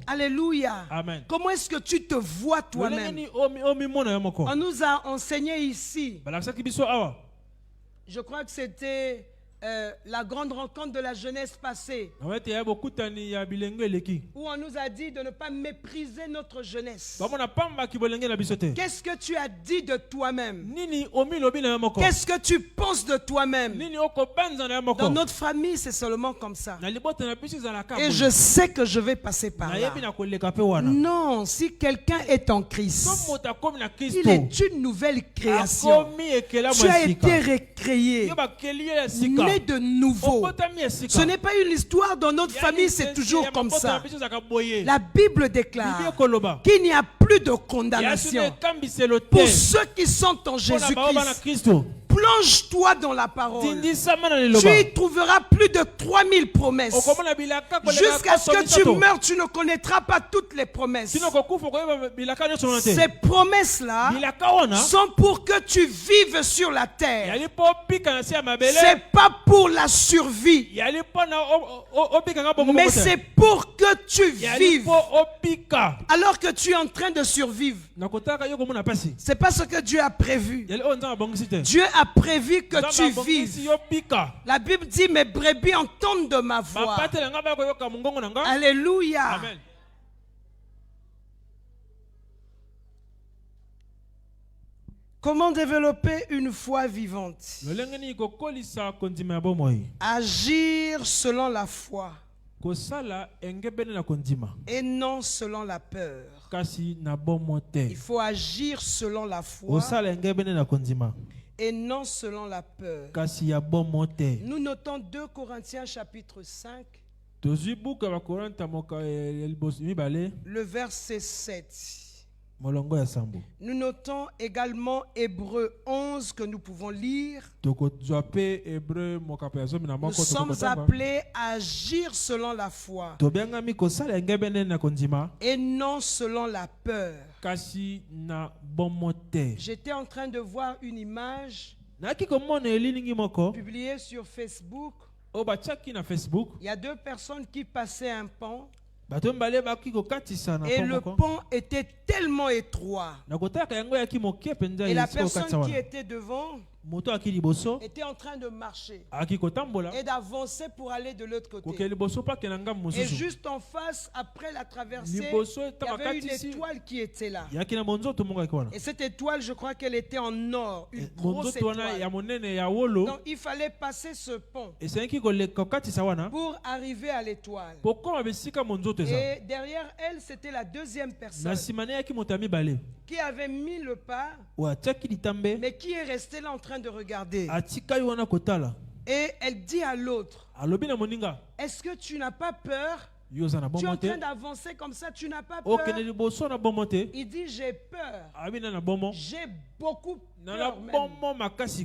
Alléluia. Amen. Comment est-ce que tu te vois toi-même? On nous a enseigné ici. Je crois que c'était la grande rencontre de la jeunesse passée, où on nous a dit de ne pas mépriser notre jeunesse. Qu'est-ce que tu as dit de toi-même? Qu'est-ce que tu penses de toi-même? Dans notre famille, c'est seulement comme ça. Et je sais que je vais passer par là. Non, si quelqu'un est en Christ, il est une nouvelle création. Tu as été recréé, né de nouveau. Ce n'est pas une histoire dans notre famille, c'est toujours comme ça. La Bible déclare qu'il n'y a plus de condamnation pour ceux qui sont en Jésus-Christ. Plonge-toi dans la parole. Tu y trouveras plus de 3000 promesses. Jusqu'à ce que tu meurs, tu ne connaîtras pas toutes les promesses. Ces promesses-là sont pour que tu vives sur la terre. C'est pas pour la survie, mais c'est pour que tu vives. Alors que tu es en train de survivre, c'est pas ce que Dieu a prévu. Dieu a prévu que tu vives. La Bible dit, mes brebis entendent de ma voix. Alléluia. Amen. Comment développer une foi vivante? Agir selon la foi et non selon la peur. Il faut agir selon la foi et non selon la peur. Nous notons 2 Corinthiens chapitre 5, le verset 7. Nous notons également Hébreux 11 que nous pouvons lire. Nous sommes appelés à agir selon la foi et non selon la peur. J'étais en train de voir une image publiée sur Facebook. Il y a 2 personnes qui passaient un pont. Et le pont était tellement étroit. Et la personne qui était devant était en train de marcher et d'avancer pour aller de l'autre côté. Et juste en face, après la traversée, il y avait une étoile qui était là. Et cette étoile, je crois qu'elle était en or, une grosse étoile. Donc il fallait passer ce pont pour arriver à l'étoile. Et derrière elle, c'était la deuxième personne qui avait mis le pas, mais qui est resté là en train de regarder. Et elle dit à l'autre, est-ce que tu n'as pas peur? Tu es en train d'avancer comme ça, tu n'as pas peur? Il dit, j'ai peur. J'ai beaucoup peur même.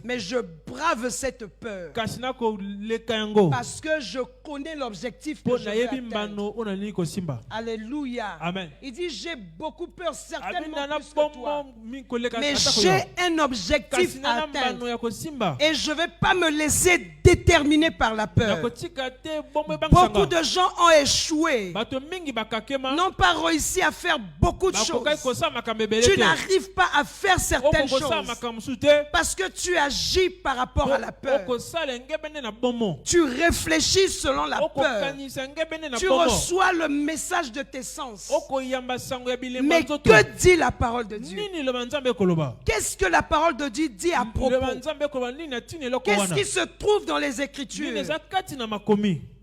Mais je brave cette peur. Parce que je connais l'objectif que je veux atteindre. Alléluia. Amen. Il dit, j'ai beaucoup peur, certainement plus que toi. Mais j'ai un objectif à atteindre. Et je ne vais pas me laisser déterminer par la peur. Beaucoup de gens ont échoué. N'ont pas réussi à faire beaucoup de choses. Tu n'arrives pas à faire certaines choses. Parce que tu agis par rapport à la peur. Tu réfléchis selon la peur. Tu reçois le message de tes sens. Mais que dit la parole de Dieu? Qu'est-ce que la parole de Dieu dit à propos? Qu'est-ce qui se trouve dans les Écritures?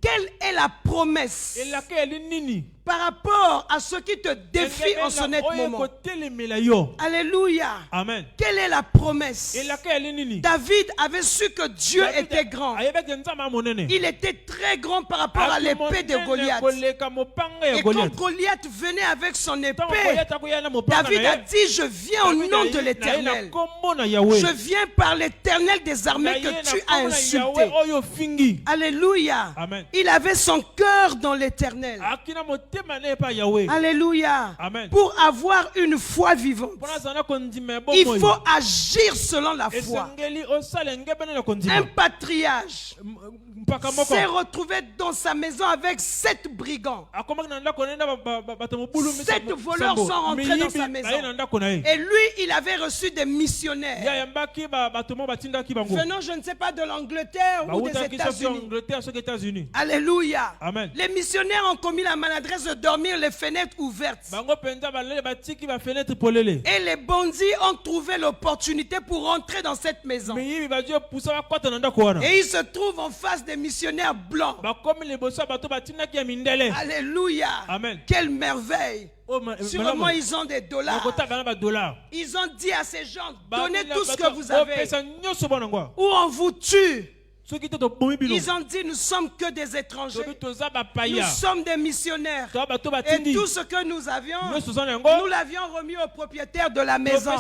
Quelle est la promesse par rapport à ce qui te défie en ce net moment? Alléluia. Amen. Quelle est la promesse? David avait su que Dieu était grand. Il était très grand par rapport à l'épée de Goliath. Et quand Goliath venait avec son épée, David a dit, je viens au nom de l'Éternel. Je viens par l'Éternel des armées que tu as insulté. Alléluia. Amen. Il avait son cœur dans l'Éternel. Alléluia. Amen. Pour avoir une foi vivante, il faut agir selon la foi. Un patriarche s'est retrouvé dans sa maison avec 7 brigands. 7 voleurs sont rentrés dans sa maison. Et lui, il avait reçu des missionnaires venant, je ne sais pas, de l'Angleterre ou des États-Unis. Alléluia. Amen. Les missionnaires ont commis la maladresse de dormir les fenêtres ouvertes. Et les bandits ont trouvé l'opportunité pour rentrer dans cette maison. Et ils se trouvent en face des missionnaires blancs. Alléluia. Amen. Quelle merveille. Sûrement ils ont des dollars. Ils ont dit à ces gens, donnez tout ce que vous avez ou on vous tue. Ils ont dit, nous sommes que des étrangers. Nous sommes des missionnaires. Et tout ce que nous avions, nous l'avions remis au propriétaire de la maison.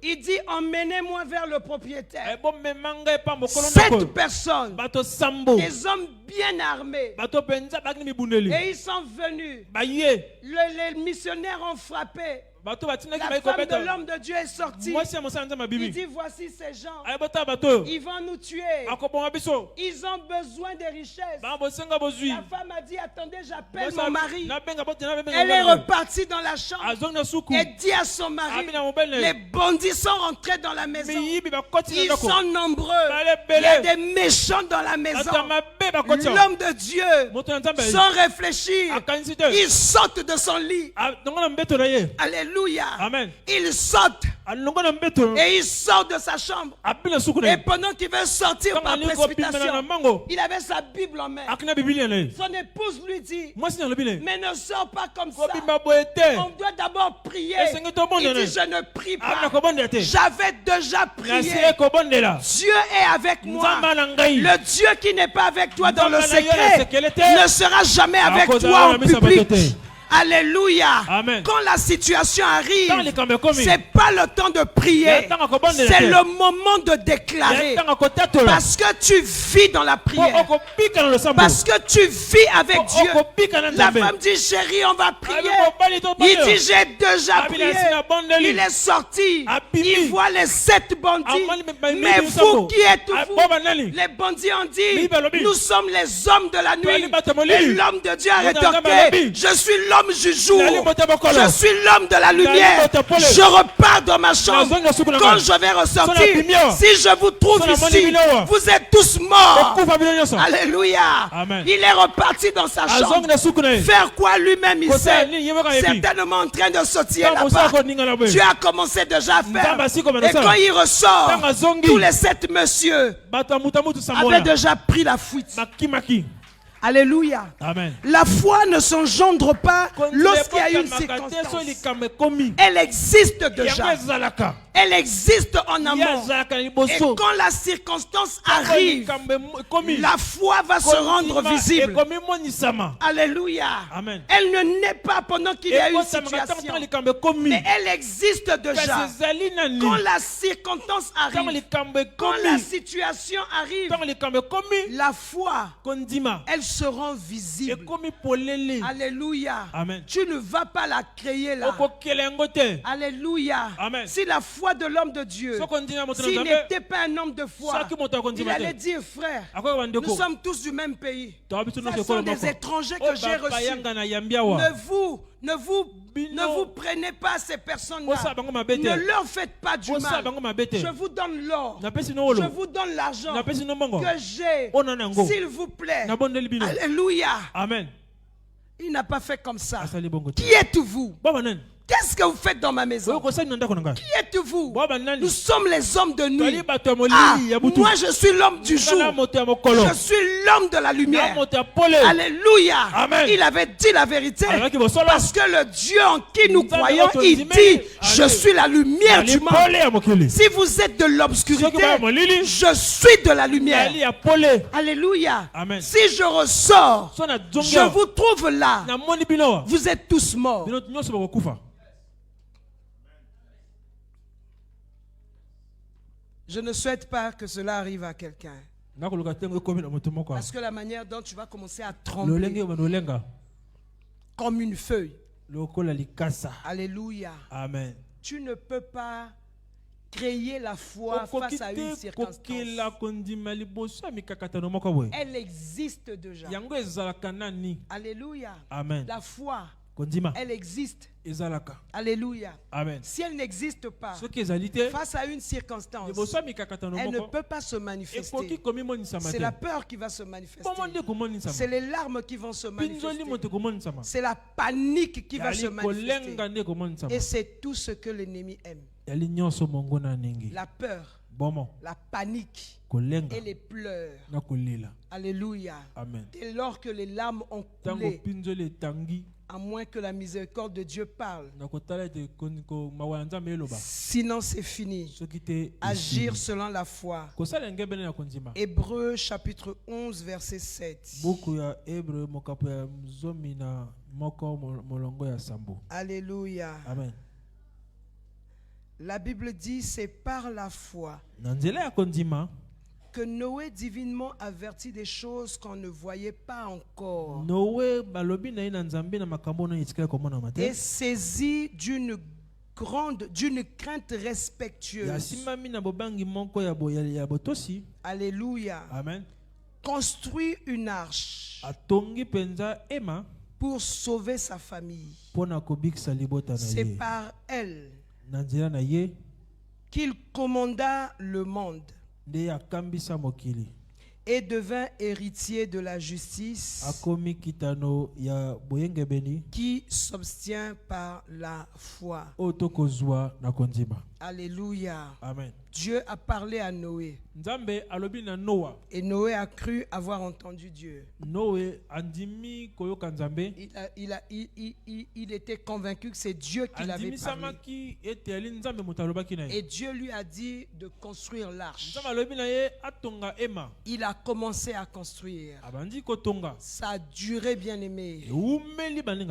Il dit, emmenez-moi vers le propriétaire. 7 personnes, des hommes bien armés. Et ils sont venus. Les missionnaires ont frappé. La femme de l'homme de Dieu est sortie. Il dit, voici ces gens. Ils vont nous tuer. Ils ont besoin de richesses. La femme a dit, attendez, j'appelle mon mari. Elle est repartie dans la chambre et dit à son mari, les bandits sont rentrés dans la maison. Ils sont nombreux. Il y a des méchants dans la maison. L'homme de Dieu, sans réfléchir, il saute de son lit. Alléluia. Amen. Il saute et il sort de sa chambre. Et pendant qu'il veut sortir par précipitation, il avait sa Bible en main. Son épouse lui dit, mais ne sors pas comme ça. On doit d'abord prier. Il dit, je ne prie pas. J'avais déjà prié. Dieu est avec moi. Le Dieu qui n'est pas avec toi dans le secret ne sera jamais avec toi en public. Alléluia. Amen. Quand la situation arrive, c'est pas le temps de prier, c'est le moment de déclarer. Parce que tu vis dans la prière, parce que tu vis avec Dieu. La femme dit, chérie, on va prier. Il dit, j'ai déjà prié. Il est sorti. Il voit les 7 bandits. Mais vous qui êtes vous, les bandits ont dit, nous sommes les hommes de la nuit. Et l'homme de Dieu a rétorqué, je suis l'homme du jour, je suis l'homme de la lumière. Je repars dans ma chambre. Quand je vais ressortir, si je vous trouve ici, vous êtes tous morts. Alléluia. Amen. Il est reparti dans sa chambre. Faire quoi lui-même? Il sait, certainement en train de sortir là-bas. Dieu a commencé déjà à faire. Et quand il ressort, tous les 7 messieurs avaient déjà pris la fuite. Alléluia. Amen. La foi ne s'engendre pas lorsqu'il y a a une circonstance, elle existe déjà. Elle existe en amont. Et quand la circonstance arrive, la foi va se rendre visible. Alléluia. Amen. Elle ne naît pas pendant qu'il y a une situation, mais elle existe déjà. Quand la circonstance arrive, quand la situation arrive, la foi, elle se rend visible. Alléluia. Amen. Tu ne vas pas la créer là. Alléluia. Amen. Si la foi de l'homme de Dieu, s'il n'était pas un homme de foi, il allait dire, frère, nous sommes tous du même pays. Ce sont des étrangers que j'ai reçus. Ne vous prenez pas ces personnes-là. Ne leur faites pas du mal. Je vous donne l'or. Je vous donne l'argent que j'ai. S'il vous plaît. Alléluia. Amen. Il n'a pas fait comme ça. Qui êtes-vous? Qu'est-ce que vous faites dans ma maison? Qui êtes-vous? Nous sommes les hommes de nuit. Moi je suis l'homme du jour. Je suis l'homme de la lumière. Alléluia. Amen. Il avait dit la vérité. Parce que le Dieu en qui nous croyons, il dit, je suis la lumière du monde. Si vous êtes de l'obscurité, je suis de la lumière. Alléluia. Amen. Si je ressors, je vous trouve là. Vous êtes tous morts. Je ne souhaite pas que cela arrive à quelqu'un. Parce que la manière dont tu vas commencer à trembler comme une feuille. Alléluia. Amen. Tu ne peux pas créer la foi face à une circonstance. Elle existe déjà. Alléluia. Amen. La foi, elle existe. Alléluia. Amen. Si elle n'existe pas, face à une circonstance, elle ne peut pas se manifester. C'est la peur qui va se manifester. C'est les larmes qui vont se manifester. C'est la panique qui va se manifester. Et c'est tout ce que l'ennemi aime. La peur, la panique et les pleurs. Alléluia. Amen. Dès lors que les larmes ont coulé, à moins que la miséricorde de Dieu parle. Sinon c'est fini. Agir selon la foi. Hébreux chapitre 11 verset 7. Alléluia. Amen. La Bible dit, c'est par la foi que Noé divinement avertit des choses qu'on ne voyait pas encore. Et saisi d'une crainte respectueuse. Alléluia. Amen. Construit une arche pour sauver sa famille. C'est par elle qu'il commanda le monde et devint héritier de la justice qui s'obtient par la foi. Alléluia. Amen. Dieu a parlé à Noé. Et Noé a cru avoir entendu Dieu. Il était convaincu que c'est Dieu qui l'avait parlé. Et Dieu lui a dit de construire l'arche. Il a commencé à construire. Ça a duré, bien aimé.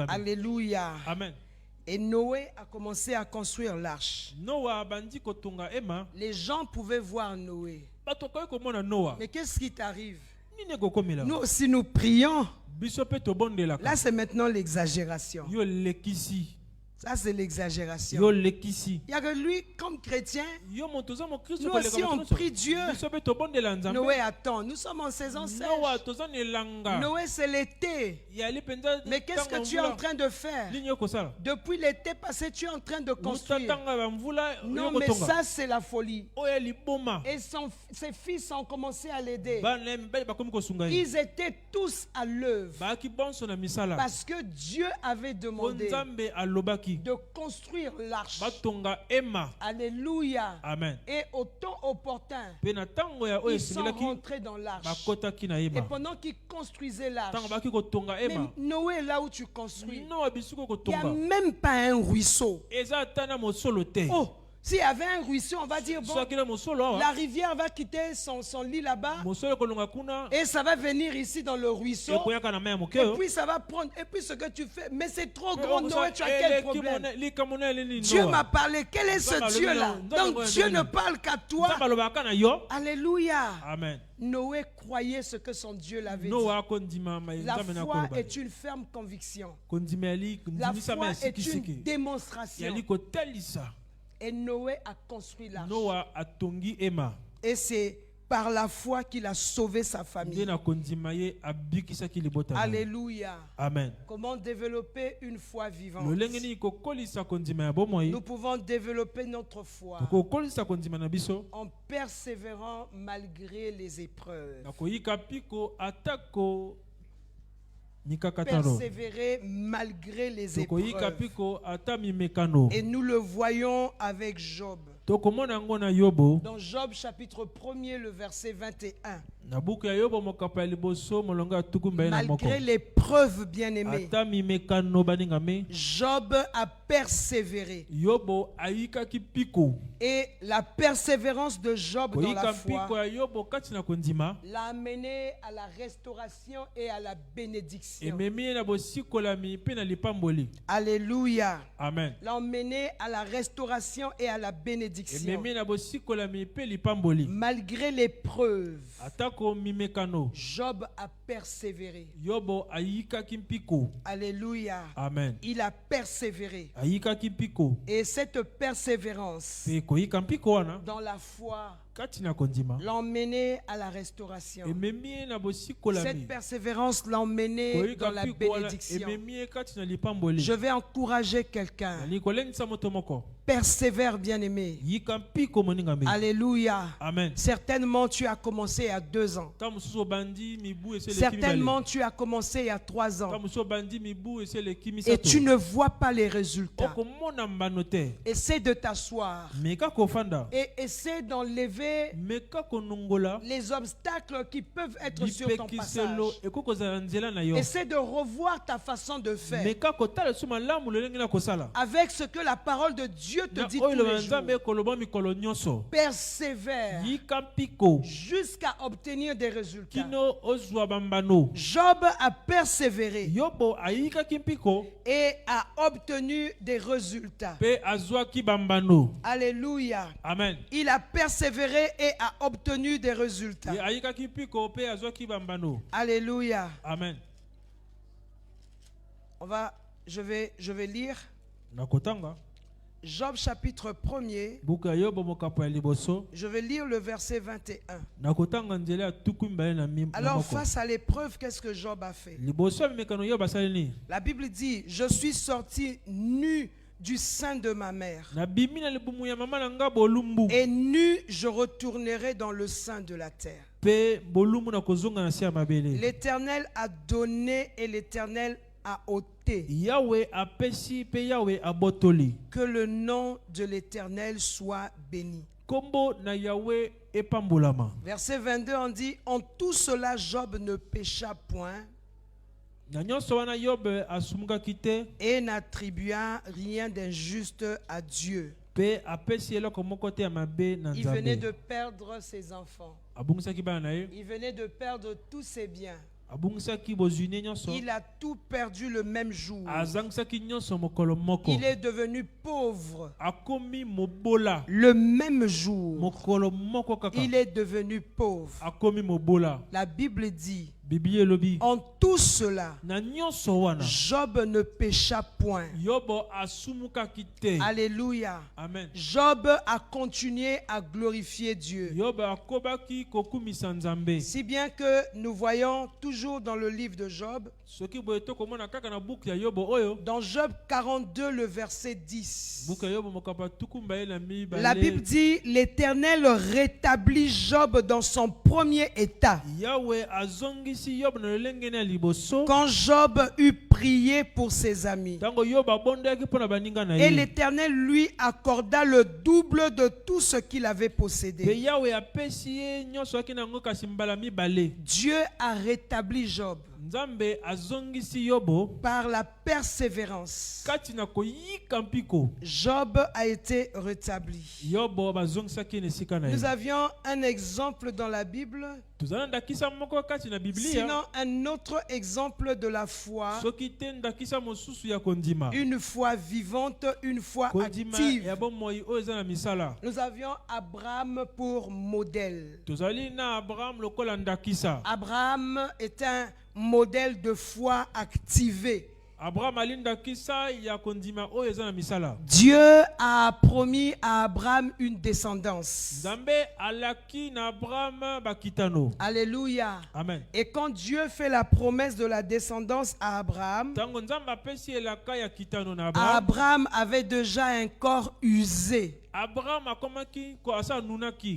Alléluia. Amen. Et Noé a commencé à construire l'arche. Les gens pouvaient voir Noé. Mais qu'est-ce qui t'arrive? Nous aussi nous prions. Là c'est maintenant l'exagération. Ça c'est l'exagération. Il y a que lui comme chrétien. Nous aussi on prie Dieu. Noé attend. Nous sommes en saison sèche. Noé c'est l'été. Mais qu'est-ce que tu es en train de faire? Depuis l'été passé tu es en train de construire. Non mais ça c'est la folie. Et ses fils ont commencé à l'aider. Ils étaient tous à l'œuvre. Parce que Dieu avait demandé. de construire l'arche. Alléluia. Amen. Et au temps opportun, ils sont rentrés dans l'arche. Et pendant qu'ils construisaient l'arche, Noé, là où tu construis, il n'y a même pas un ruisseau. Oh, s'il y avait un ruisseau, on va dire, bon, la rivière va quitter son lit là-bas et ça va venir ici dans le ruisseau. Et puis ça va prendre. Et puis ce que tu fais, mais c'est trop grand, Noé, tu as quel problème? Dieu m'a parlé. Quel est ce Dieu-là? Donc Dieu ne parle qu'à toi. Alléluia. Amen. Noé croyait ce que son Dieu l'avait dit. La foi est une ferme conviction. La foi est une démonstration. Et Noé a construit l'arche. Et c'est par la foi qu'il a sauvé sa famille. Alléluia. Amen. Comment développer une foi vivante? Nous pouvons développer notre foi en persévérant malgré les épreuves. Persévérer malgré les épreuves. Et nous le voyons avec Job. Dans Job chapitre 1er, le verset 21. Malgré l'épreuve, bien-aimé, Job a persévéré. Et la persévérance de Job dans la foi l'a amené à la restauration et à la bénédiction. Alléluia. Amen. L'a amené à la restauration et à la bénédiction. Malgré l'épreuve, Job a persévéré. Alléluia. Amen. Il a persévéré. Et cette persévérance dans la foi l'a emmené à la restauration. Cette persévérance l'a emmené dans la bénédiction. Je vais encourager quelqu'un. Persévère, bien-aimé. Alléluia. Amen. Certainement tu as commencé il y a 2 ans. Certainement tu as commencé il y a 3 ans. Et tu ne vois pas les résultats. Essaie de t'asseoir. Et essaie d'enlever les obstacles qui peuvent être sur ton passage. Essaie de revoir ta façon de faire avec ce que la parole de Dieu te dit tous les jours. Persévère jusqu'à obtenir des résultats. Job a persévéré et a obtenu des résultats. Alléluia. Amen. Il a persévéré et a obtenu des résultats. Alléluia. Amen. Je vais lire Job chapitre 1er. Je vais lire le verset 21. Alors face à l'épreuve, qu'est-ce que Job a fait? La Bible dit, je suis sorti nu du sein de ma mère, et nu je retournerai dans le sein de la terre. L'Éternel a donné et l'Éternel a ôté. Que le nom de l'Éternel soit béni. Verset 22, on dit, en tout cela Job ne pécha point et n'attribua rien d'injuste à Dieu. Il venait de perdre ses enfants. Il venait de perdre tous ses biens. Il a tout perdu le même jour. Il est devenu pauvre le même jour. Il est devenu pauvre. La Bible dit, en tout cela, Job ne pécha point. Alléluia. Amen. Job a continué à glorifier Dieu. Si bien que nous voyons toujours dans le livre de Job, dans Job 42, le verset 10, la Bible dit, l'Éternel rétablit Job dans son premier état. Quand Job eut prier pour ses amis. Et l'Éternel lui accorda le double de tout ce qu'il avait possédé. Dieu a rétabli Job par la persévérance. Job a été rétabli. Nous avions un exemple dans la Bible. Sinon, un autre exemple de la foi. Une foi vivante, une foi active. Nous avions Abraham pour modèle. Abraham est un modèle de foi activé. Dieu a promis à Abraham une descendance. Alléluia. Amen. Et quand Dieu fait la promesse de la descendance à Abraham, Abraham avait déjà un corps usé.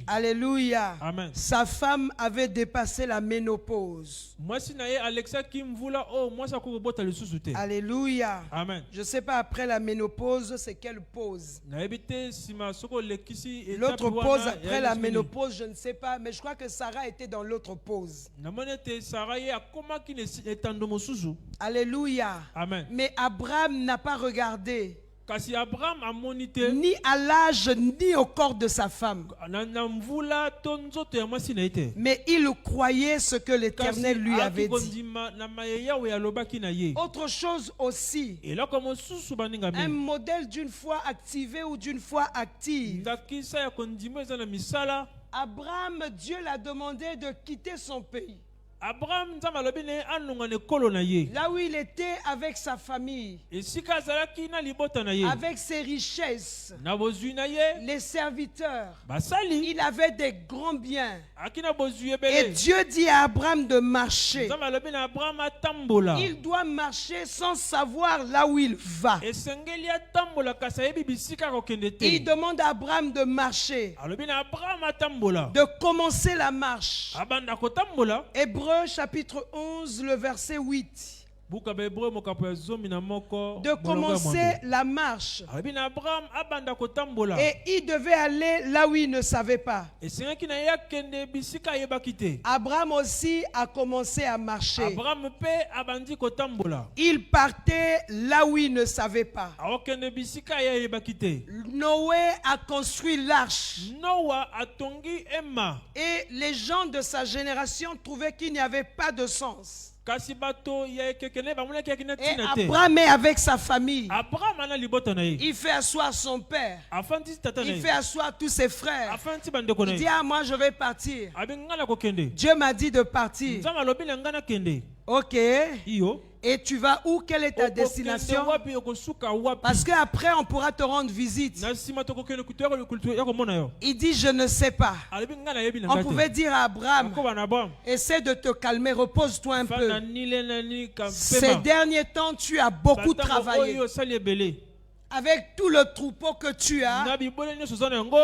Alléluia. Amen. Sa femme avait dépassé la ménopause. Alléluia. Amen. Je ne sais pas après la ménopause, c'est quelle pause. L'autre pause après la ménopause, je ne sais pas, mais je crois que Sarah était dans l'autre pause. Alléluia. Amen. Mais Abraham n'a pas regardé ni à l'âge ni au corps de sa femme, mais il croyait ce que l'Éternel lui avait dit. Autre chose aussi, un modèle d'une foi activée ou d'une foi active. Abraham, Dieu l'a demandé de quitter son pays. Là où il était avec sa famille, avec ses richesses, les serviteurs, il avait des grands biens. Et Dieu dit à Abraham de marcher. Il doit marcher sans savoir là où il va. Il demande à Abraham de marcher, de commencer la marche. Hébreux chapitre 11, le verset 8. De commencer la marche. Et il devait aller là où il ne savait pas. Abraham aussi a commencé à marcher. Il partait là où il ne savait pas. Noé a construit l'arche. Et les gens de sa génération trouvaient qu'il n'y avait pas de sens. Et Abraham est avec sa famille. Il fait asseoir son père. Il fait asseoir tous ses frères. Il dit, ah, moi je vais partir. Dieu m'a dit de partir. Ok. Et tu vas où? Quelle est ta destination? Parce qu'après on pourra te rendre visite. Il dit, je ne sais pas. On pouvait dire à Abraham, essaie de te calmer, repose-toi un peu. Ces derniers temps, tu as beaucoup travaillé. Avec tout le troupeau que tu as,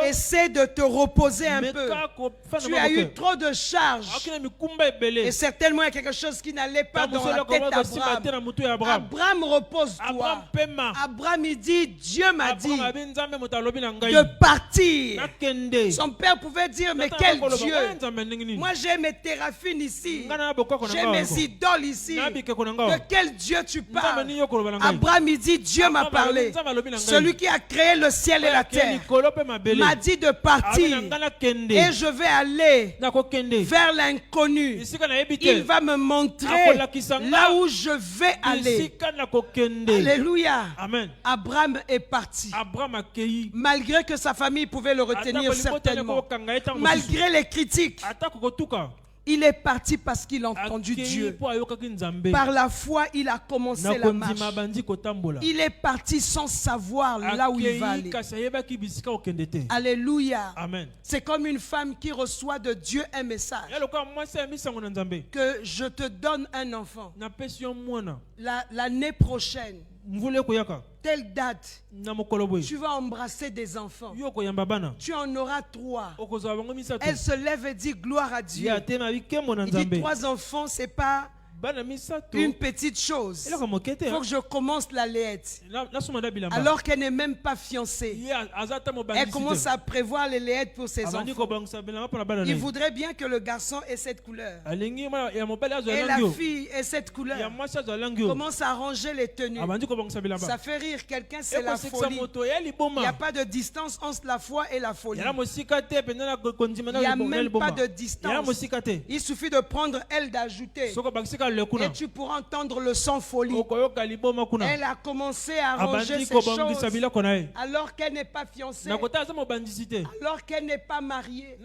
essaie de te reposer un peu. Tu as eu trop de charges. Et certainement il y a quelque chose qui n'allait pas dans la tête d'Abraham. Abraham, repose-toi. Abraham, il dit, Dieu m'a dit de partir. Son père pouvait dire, mais quel Dieu? Moi j'ai mes téraphines ici. J'ai mes idoles ici. De quel Dieu tu parles? Abraham, il dit, Dieu m'a parlé. Celui qui a créé le ciel et la terre m'a dit de partir et je vais aller vers l'inconnu. Il va me montrer là où je vais aller. Alléluia. Amen. Abraham est parti. Malgré que sa famille pouvait le retenir certainement. Malgré les critiques. Il est parti parce qu'il a entendu Dieu. Par la foi, il a commencé la marche. Il est parti sans savoir là où il va aller. Alléluia. Amen. C'est comme une femme qui reçoit de Dieu un message. Que je te donne un enfant. L'année prochaine. Telle date, tu vas embrasser des enfants. Tu en auras 3. Elle se lève et dit gloire à Dieu. Il dit 3 enfants, c'est pas une petite chose. Il faut que je commence la Léette. Alors qu'elle n'est même pas fiancée. Elle commence à prévoir les Léettes pour ses enfants. Il voudrait bien que le garçon ait cette couleur. Et la fille ait cette couleur. Commence à ranger les tenues. Ça fait rire quelqu'un, c'est la folie. Il n'y a pas de distance entre la foi et la folie. Il n'y a même pas de distance. Il suffit de prendre elle d'ajouter. Et tu pourras entendre le son folie. Elle a commencé à ranger ses choses alors qu'elle n'est pas fiancée, alors qu'elle n'est pas mariée.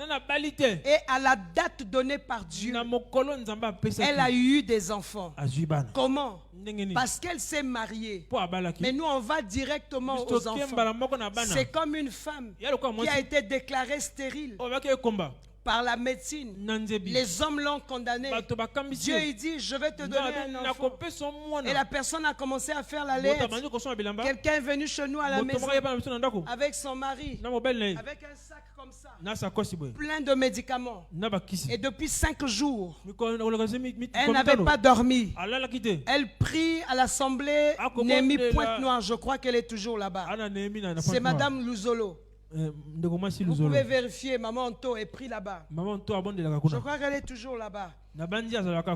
Et à la date donnée par Dieu, elle a eu des enfants. Comment? Parce qu'elle s'est mariée. Mais nous, on va directement aux enfants. C'est comme une femme qui a été déclarée stérile par la médecine. Les hommes l'ont condamné. Dieu il dit, je vais te donner un enfant. Et la personne a commencé à faire la lettre. Quelqu'un est venu chez nous à la maison avec son mari, avec un sac comme ça, plein de médicaments. Et depuis 5 jours, elle n'avait pas dormi. Elle prie à l'assemblée Némi Pointe-Noire. Je crois qu'elle est toujours là-bas. C'est Madame Luzolo. Vous pouvez vérifier, Maman Anto est pris là-bas. Je crois qu'elle est toujours là-bas.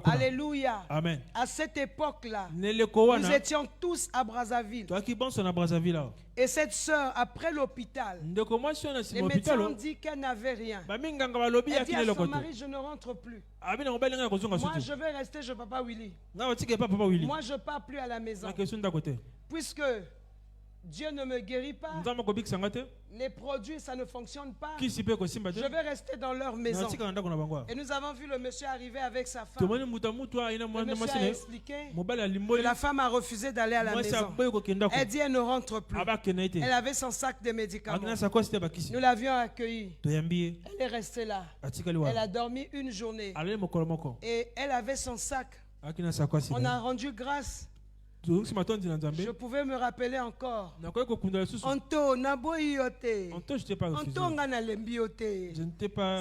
Alléluia. Amen. À cette époque-là, nous étions tous à Brazzaville. Et cette sœur, après l'hôpital, les médecins ont dit qu'elle n'avait rien. Elle dit à son mari, je ne rentre plus. Moi, je vais rester chez Papa Willy. Moi, je ne pars plus à la maison. Puisque Dieu ne me guérit pas, les produits, ça ne fonctionne pas, je vais rester dans leur maison. Et nous avons vu le monsieur arriver avec sa femme. Le monsieur a expliqué que la femme a refusé d'aller à la maison. Elle dit elle ne rentre plus. Elle avait son sac de médicaments. Nous l'avions accueillie. Elle est restée là. Elle a dormi une journée. Et elle avait son sac. On a rendu grâce. Je pouvais me rappeler encore. Anto,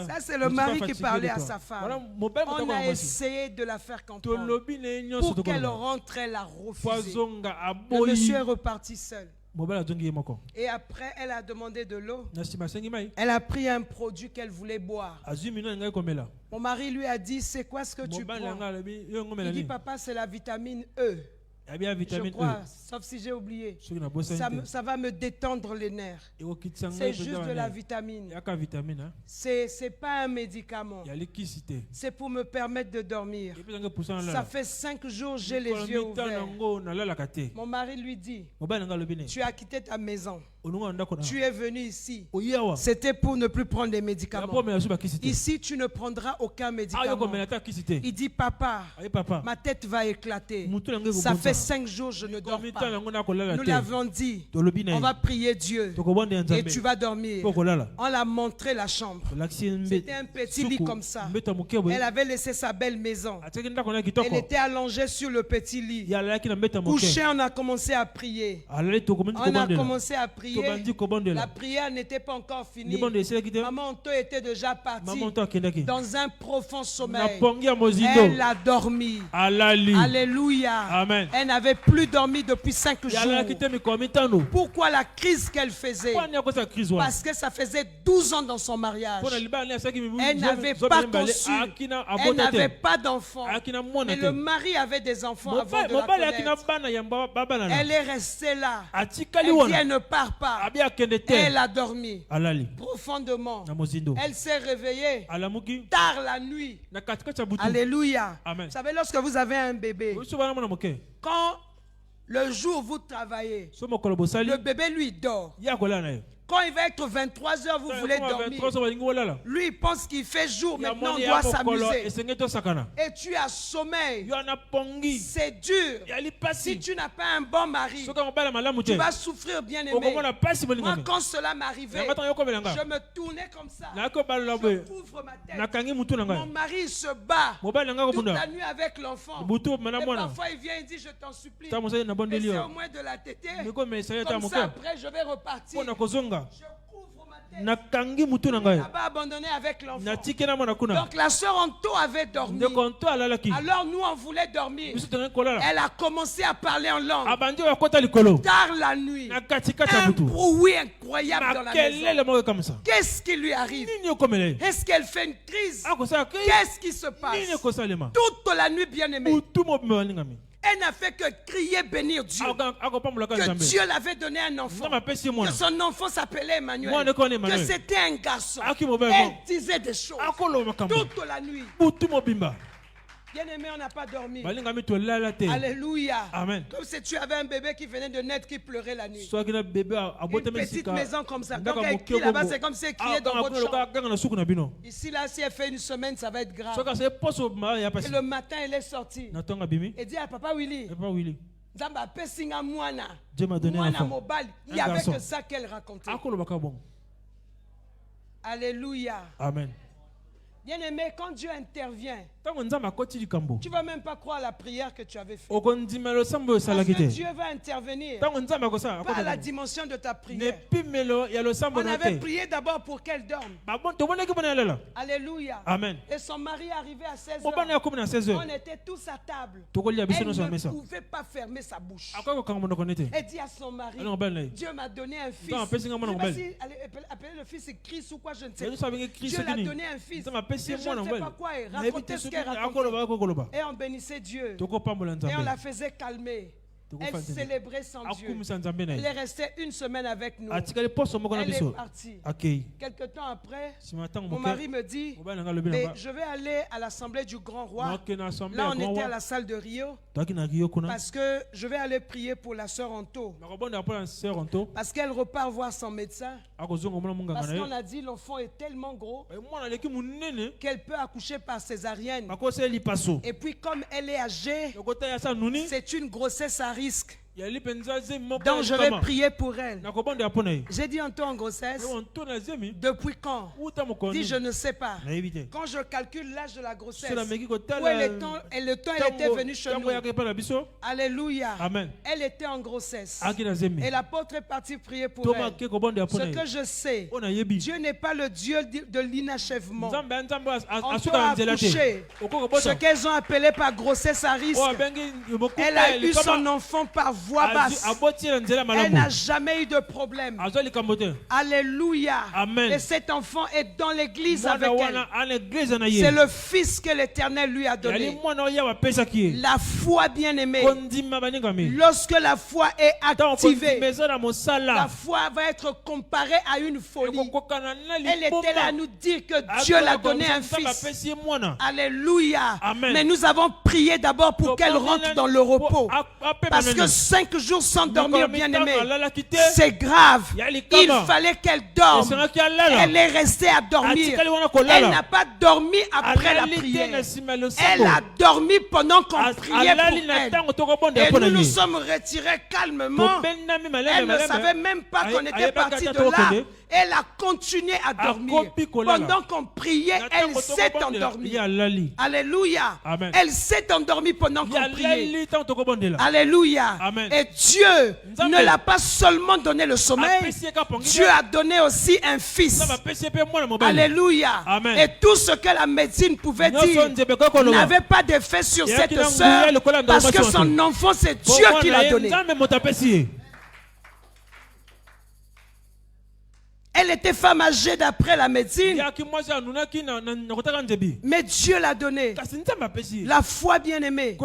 ça c'est le mari qui parlait à sa femme. On a essayé de la faire comprendre. Pour qu'elle rentre, elle a refusé. Le monsieur est reparti seul. Et après, elle a demandé de l'eau. Elle a pris un produit qu'elle voulait boire. Mon mari lui a dit, c'est quoi ce que tu prends? Il dit, papa, c'est la vitamine E. Je crois, sauf si j'ai oublié. Ça va me détendre les nerfs. C'est juste de la vitamine. C'est pas un médicament. C'est pour me permettre de dormir. Ça fait 5 jours j'ai les yeux ouverts. Mon mari lui dit, tu as quitté ta maison. Tu es venu ici. C'était pour ne plus prendre des médicaments. Ici, tu ne prendras aucun médicament. Il dit, papa, ma tête va éclater. Ça fait 5 jours, je ne dors pas. Nous l'avons dit, on va prier Dieu et tu vas dormir. On l'a montré la chambre. C'était un petit lit comme ça. Elle avait laissé sa belle maison. Elle était allongée sur le petit lit. Couchée, on a commencé à prier. On a commencé à prier. La prière n'était pas encore finie. Maman Anto était déjà partie dans un profond sommeil. Elle a dormi. Alléluia. Amen. Elle n'avait plus dormi depuis 5 jours. Pourquoi la crise qu'elle faisait? Parce que ça faisait 12 ans dans son mariage. Elle n'avait pas conçu. Elle n'avait pas d'enfants. Mais le mari avait des enfants avant de la connaître. Elle est restée là. Elle dit elle ne part pas. Elle a dormi profondément. Elle s'est réveillée tard la nuit. Alléluia. Vous savez, lorsque vous avez un bébé, quand le jour vous travaillez, le bébé lui dort. Quand il va être 23h, vous voulez dormir. Lui, il pense qu'il fait jour, maintenant on doit s'amuser. Et tu as sommeil. C'est dur. Si tu n'as pas un bon mari, tu vas souffrir, bien aimé. Moi, quand cela m'arrivait, je me tournais comme ça. Je couvre ma tête. Mon mari se bat toute la nuit avec l'enfant. Et parfois, il vient et dit, je t'en supplie, essaie au moins de la téter. Comme ça, après, je vais repartir. Je couvre ma n'a pas abandonné avec l'enfant. Donc la sœur Anto avait dormi. Alors nous on voulait dormir. Elle a commencé à parler en langue. Tard la nuit. Un bruit incroyable dans la maison. Qu'est-ce qui lui arrive? Est-ce qu'elle fait une crise? Qu'est-ce qui se passe? Toute la nuit, bien aimée. Elle n'a fait que crier, bénir Dieu. Que Dieu l'avait donné un enfant. Que son enfant s'appelait Emmanuel. Que c'était un garçon. Elle disait des choses toute la nuit. Bien aimé, on n'a pas dormi. Alléluia. Amen. Comme si tu avais un bébé qui venait de naître qui pleurait la nuit. Une petite maison comme ça. Quand elle crie là-bas, c'est comme si elle criait dans votre chambre. Ici, là, si elle fait une semaine, ça va être grave. Et le matin, elle est sortie. Elle dit à Papa Willy. Dieu m'a donné un enfant. Il n'y avait que ça qu'elle racontait. Alléluia. Amen. Bien aimé, quand Dieu intervient, tu ne vas même pas croire à la prière que tu avais faite. Parce que Dieu va intervenir. Pas à la dimension de ta prière. On avait prié d'abord pour qu'elle dorme. Alléluia. Amen. Et son mari est arrivé à 16h. On était tous à table. Elle ne pouvait pas fermer sa bouche. Elle dit à son mari, Dieu m'a donné un fils. Je ne sais pas si appeler le fils Chris ou quoi, je ne sais pas. Dieu l'a donné un fils. Je ne sais pas quoi. Raconter ce qu'elle racontait. Et on bénissait Dieu. Et on la faisait calmer. Elle célébrait son Dieu. Elle est restée une semaine avec nous. Elle est partie. Quelque temps après, mon mari me dit, mais je vais aller à l'assemblée du Grand Roi. Là, on était à la salle de Rio. Parce que je vais aller prier pour la sœur Anto. Parce qu'elle repart voir son médecin. Parce qu'on a dit l'enfant est tellement gros qu'elle peut accoucher par césarienne. Et puis comme elle est âgée, c'est une grossesse à risque. Donc je vais prier pour elle. J'ai dit Anto en grossesse. Depuis quand? Dit je ne sais pas. Quand je calcule l'âge de la grossesse, où est le temps elle était venue chez nous. Alléluia. Amen. Elle était en grossesse. Et l'apôtre est parti prier pour elle. Ce que je sais, Dieu n'est pas le Dieu de l'inachèvement. On doit accoucher. Ce qu'elles ont appelé par grossesse à risque. Elle a eu son enfant par voix basse. Elle n'a jamais eu de problème. Alléluia. Amen. Et cet enfant est dans l'église avec elle. C'est le fils que l'Éternel lui a donné. La foi, bien aimée. Lorsque la foi est activée, la foi va être comparée à une folie. Elle était là à nous dire que Dieu l'a donné un fils. Alléluia. Amen. Mais nous avons prié d'abord pour qu'elle rentre dans le repos. Parce que 5 jours sans dormir, bien aimé, c'est grave. Il fallait qu'elle dorme. Elle est restée à dormir. Elle n'a pas dormi après la prière. Elle a dormi pendant qu'on priait pour elle. Et nous nous sommes retirés calmement. Elle ne savait même pas qu'on était parti de là. Elle a continué à dormir. Pendant qu'on priait, elle s'est endormie. Alléluia. Amen. Elle s'est endormie pendant qu'on priait. Alléluia. Amen. Et Dieu ne l'a pas seulement donné le sommeil. Dieu a donné aussi un fils. Alléluia. Amen. Et tout ce que la médecine pouvait dire n'avait pas d'effet sur cette sœur parce que son enfant, c'est Dieu qui l'a donné. Elle était femme âgée d'après la médecine. Mais Dieu l'a donné. La foi, bien aimée.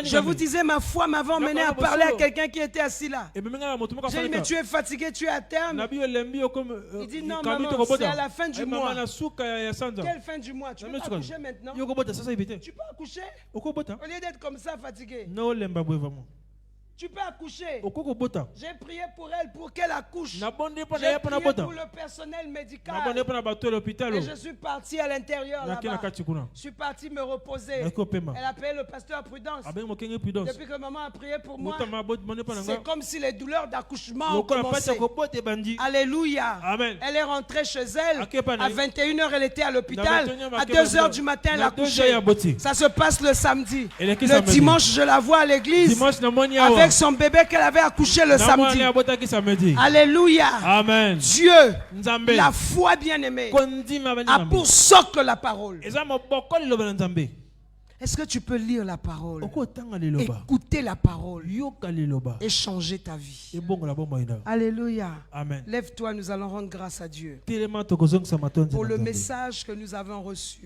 Je vous disais, ma foi m'avait emmené à parler à quelqu'un qui était assis là. J'ai dit, mais tu es fatigué, tu es à terme. Il dit, non, maman, c'est à la fin du mois. Quelle fin du mois? Tu peux accoucher maintenant? Tu peux accoucher? Au lieu d'être comme ça, fatigué. Tu peux accoucher. J'ai prié pour elle pour qu'elle accouche. J'ai prié pour le personnel médical. Et je suis parti à l'intérieur là-bas. Je suis parti me reposer. Elle a appelé le pasteur Prudence. Depuis que maman a prié pour moi, c'est comme si les douleurs d'accouchement ont commencé. Alléluia. Amen. Elle est rentrée chez elle. À 21h, elle était à l'hôpital. À 2h du matin, elle a accouché. Ça se passe le samedi. Le dimanche, je la vois à l'église avec avec son bébé qu'elle avait accouché le samedi. Alléluia. Amen. Dieu, la foi bien-aimée, a pour socle la parole. Est-ce que tu peux lire la parole, écouter la parole et changer ta vie? Alléluia. Amen. Lève-toi, nous allons rendre grâce à Dieu pour le message que nous avons reçu.